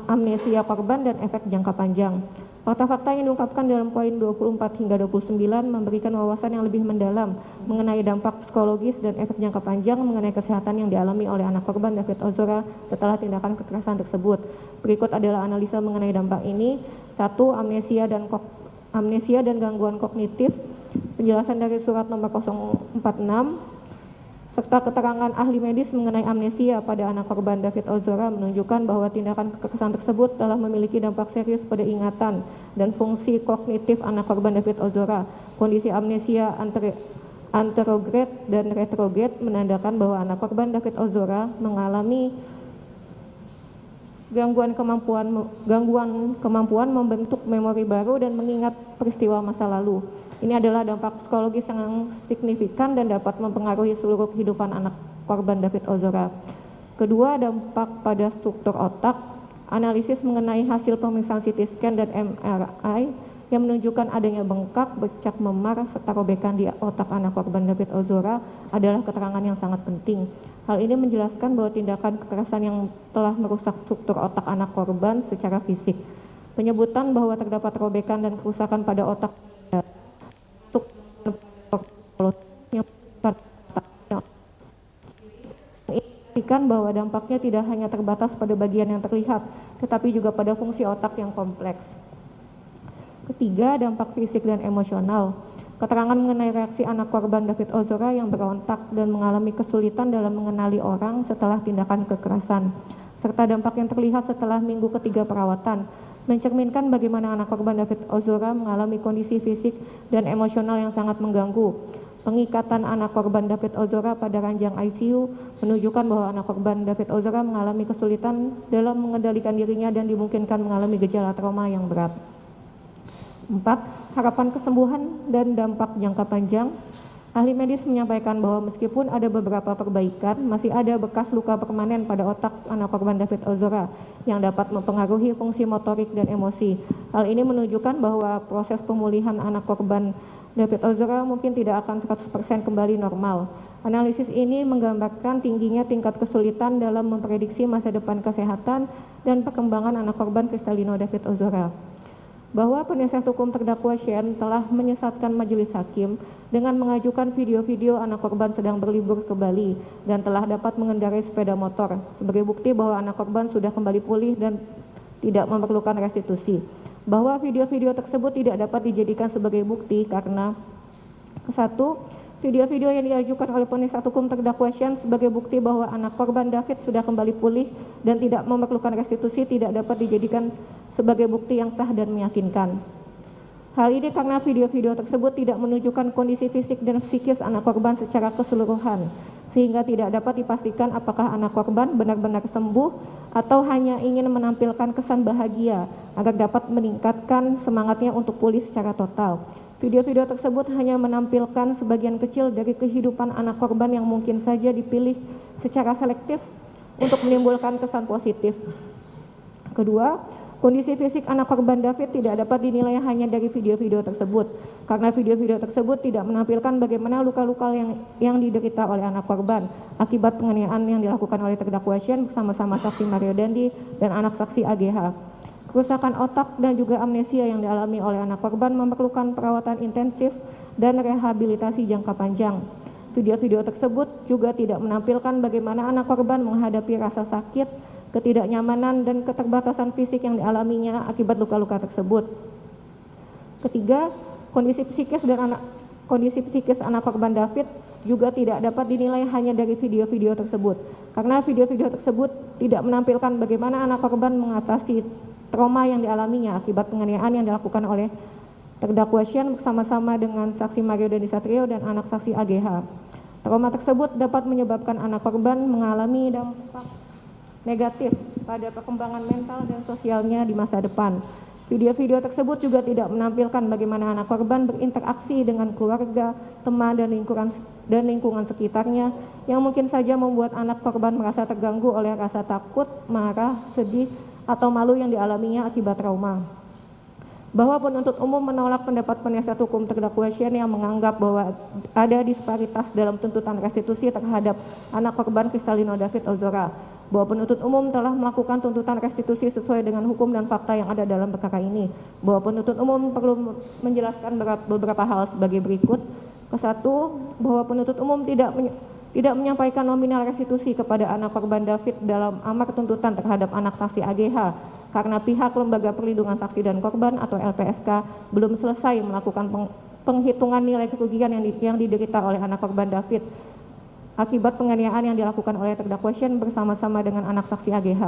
Amnesia korban dan efek jangka panjang. Fakta-fakta yang diungkapkan dalam poin 24 hingga 29 memberikan wawasan yang lebih mendalam mengenai dampak psikologis dan efek jangka panjang mengenai kesehatan yang dialami oleh anak korban David Ozora setelah tindakan kekerasan tersebut. Berikut adalah analisa mengenai dampak ini. 1. Amnesia dan gangguan kognitif. Penjelasan dari surat nomor 046 serta keterangan ahli medis mengenai amnesia pada anak korban David Ozora menunjukkan bahwa tindakan kekerasan tersebut telah memiliki dampak serius pada ingatan dan fungsi kognitif anak korban David Ozora. Kondisi amnesia anterograde dan retrograde menandakan bahwa anak korban David Ozora mengalami gangguan kemampuan membentuk memori baru dan mengingat peristiwa masa lalu. Ini adalah dampak psikologis yang signifikan dan dapat mempengaruhi seluruh kehidupan anak korban David Ozora. Kedua, dampak pada struktur otak. Analisis mengenai hasil pemeriksaan CT scan dan MRI yang menunjukkan adanya bengkak, bercak memar, serta robekan di otak anak korban David Ozora adalah keterangan yang sangat penting. Hal ini menjelaskan bahwa tindakan kekerasan yang telah merusak struktur otak anak korban secara fisik. Penyebutan bahwa terdapat robekan dan kerusakan pada otak mengindikasikan bahwa dampaknya tidak hanya terbatas pada bagian yang terlihat, tetapi juga pada fungsi otak yang kompleks. Ketiga, dampak fisik dan emosional. Keterangan mengenai reaksi anak korban David Ozora yang berontak dan mengalami kesulitan dalam mengenali orang setelah tindakan kekerasan, serta dampak yang terlihat setelah minggu ketiga perawatan, mencerminkan bagaimana anak korban David Ozora mengalami kondisi fisik dan emosional yang sangat mengganggu. Pengikatan anak korban David Ozora pada ranjang ICU menunjukkan bahwa anak korban David Ozora mengalami kesulitan dalam mengendalikan dirinya dan dimungkinkan mengalami gejala trauma yang berat. 4. Harapan kesembuhan dan dampak jangka panjang. Ahli medis menyampaikan bahwa meskipun ada beberapa perbaikan, masih ada bekas luka permanen pada otak anak korban David Ozora yang dapat mempengaruhi fungsi motorik dan emosi. Hal ini menunjukkan bahwa proses pemulihan anak korban David Ozora mungkin tidak akan 100% kembali normal. Analisis ini menggambarkan tingginya tingkat kesulitan dalam memprediksi masa depan kesehatan dan perkembangan anak korban Kristalino David Ozora. Bahwa penasihat hukum terdakwa Shane telah menyesatkan majelis hakim dengan mengajukan video-video anak korban sedang berlibur ke Bali dan telah dapat mengendarai sepeda motor sebagai bukti bahwa anak korban sudah kembali pulih dan tidak memerlukan restitusi. Bahwa video-video tersebut tidak dapat dijadikan sebagai bukti karena satu, video-video yang diajukan oleh penasihat hukum terdakwa Shane sebagai bukti bahwa anak korban David sudah kembali pulih dan tidak memerlukan restitusi tidak dapat dijadikan sebagai bukti yang sah dan meyakinkan. Hal ini karena video-video tersebut tidak menunjukkan kondisi fisik dan psikis anak korban secara keseluruhan, sehingga tidak dapat dipastikan apakah anak korban benar-benar sembuh atau hanya ingin menampilkan kesan bahagia agar dapat meningkatkan semangatnya untuk pulih secara total. Video-video tersebut hanya menampilkan sebagian kecil dari kehidupan anak korban yang mungkin saja dipilih secara selektif untuk menimbulkan kesan positif. Kedua, kondisi fisik anak korban David tidak dapat dinilai hanya dari video-video tersebut, karena video-video tersebut tidak menampilkan bagaimana luka-luka yang diderita oleh anak korban akibat penganiayaan yang dilakukan oleh terdakwa Shane bersama-sama saksi Mario Dandi dan anak saksi AGH. Kerusakan otak dan juga amnesia yang dialami oleh anak korban memerlukan perawatan intensif dan rehabilitasi jangka panjang. Video-video tersebut juga tidak menampilkan bagaimana anak korban menghadapi rasa sakit, ketidaknyamanan dan keterbatasan fisik yang dialaminya akibat luka-luka tersebut. Ketiga, kondisi psikis anak korban David juga tidak dapat dinilai hanya dari video-video tersebut, karena video-video tersebut tidak menampilkan bagaimana anak korban mengatasi trauma yang dialaminya akibat penganiayaan yang dilakukan oleh terdakwa Shane bersama-sama dengan saksi Mario Dandi Satrio dan anak saksi AGH. Trauma tersebut dapat menyebabkan anak korban mengalami dampak negatif pada perkembangan mental dan sosialnya di masa depan. Video-video tersebut juga tidak menampilkan bagaimana anak korban berinteraksi dengan keluarga, teman, dan lingkungan sekitarnya yang mungkin saja membuat anak korban merasa terganggu oleh rasa takut, marah, sedih, atau malu yang dialaminya akibat trauma. Bahwa penuntut umum menolak pendapat penasihat hukum terdakwa Shane yang menganggap bahwa ada disparitas dalam tuntutan restitusi terhadap anak korban Kristalino David Ozora. Bahwa penuntut umum telah melakukan tuntutan restitusi sesuai dengan hukum dan fakta yang ada dalam perkara ini. Bahwa penuntut umum perlu menjelaskan beberapa hal sebagai berikut. Kesatu, bahwa penuntut umum tidak menyampaikan nominal restitusi kepada anak korban David dalam amar tuntutan terhadap anak saksi AGH karena pihak Lembaga Perlindungan Saksi dan Korban atau LPSK belum selesai melakukan penghitungan nilai kerugian yang diderita oleh anak korban David akibat penganiayaan yang dilakukan oleh terdakwa Shane bersama-sama dengan anak saksi AGH.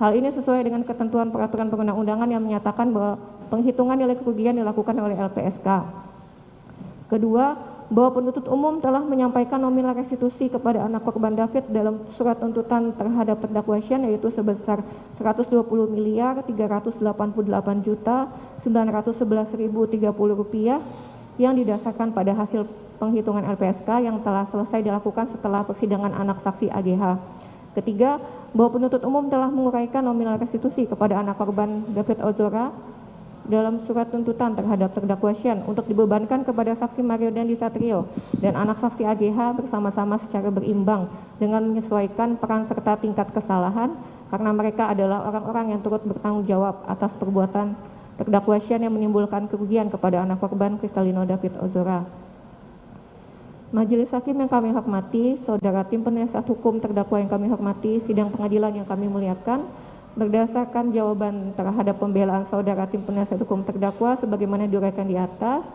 Hal ini sesuai dengan ketentuan peraturan perundang-undangan yang menyatakan bahwa penghitungan nilai kerugian dilakukan oleh LPSK. Kedua, bahwa penuntut umum telah menyampaikan nominal restitusi kepada anak korban David dalam surat tuntutan terhadap terdakwa Shane yaitu sebesar 120.388.911.030 rupiah yang didasarkan pada hasil penghitungan LPSK yang telah selesai dilakukan setelah persidangan anak saksi AGH. Ketiga, bahwa penuntut umum telah menguraikan nominal restitusi kepada anak korban David Ozora dalam surat tuntutan terhadap terdakwa Shane untuk dibebankan kepada saksi Mario Dandi Satrio dan anak saksi AGH bersama-sama secara berimbang dengan menyesuaikan peran serta tingkat kesalahan karena mereka adalah orang-orang yang turut bertanggung jawab atas perbuatan terdakwa Shane yang menimbulkan kerugian kepada anak korban Kristalino David Ozora. Majelis hakim yang kami hormati, saudara tim penasihat hukum terdakwa yang kami hormati, sidang pengadilan yang kami muliakan, berdasarkan jawaban terhadap pembelaan saudara tim penasihat hukum terdakwa sebagaimana diuraikan di atas,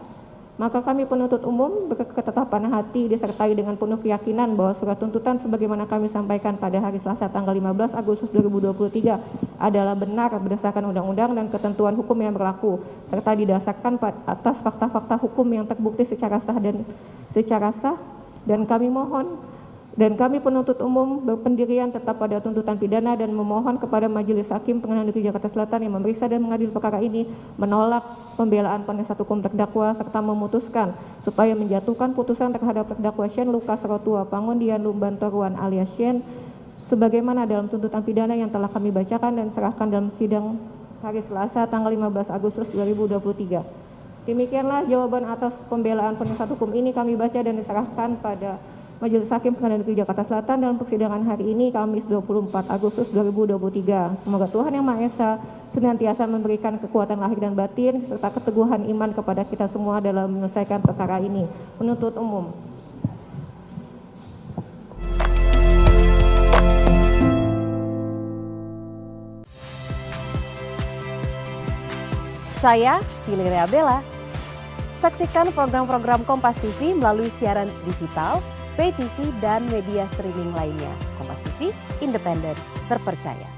maka kami penuntut umum berketetapan hati disertai dengan penuh keyakinan bahwa surat tuntutan sebagaimana kami sampaikan pada hari Selasa tanggal 15 Agustus 2023 adalah benar berdasarkan undang-undang dan ketentuan hukum yang berlaku serta didasarkan atas fakta-fakta hukum yang terbukti secara sah dan kami penuntut umum berpendirian tetap pada tuntutan pidana dan memohon kepada Majelis Hakim Pengadilan Negeri Jakarta Selatan yang memeriksa dan mengadili perkara ini menolak pembelaan penasihat hukum terdakwa serta memutuskan supaya menjatuhkan putusan terhadap terdakwa Shane Lukas Rotua Pangundian Lumbantoruan alias Shane sebagaimana dalam tuntutan pidana yang telah kami bacakan dan serahkan dalam sidang hari Selasa tanggal 15 Agustus 2023. Demikianlah jawaban atas pembelaan penasihat hukum ini kami baca dan diserahkan pada Majelis Hakim Pengadilan Negeri Jakarta Selatan dalam persidangan hari ini Kamis 24 Agustus 2023. Semoga Tuhan Yang Maha Esa senantiasa memberikan kekuatan lahir dan batin serta keteguhan iman kepada kita semua dalam menyelesaikan perkara ini. Penuntut umum. Saya Valeria Bella. Saksikan program-program Kompas TV melalui siaran digital, pay TV, dan media streaming lainnya. Kompas TV, independen, terpercaya.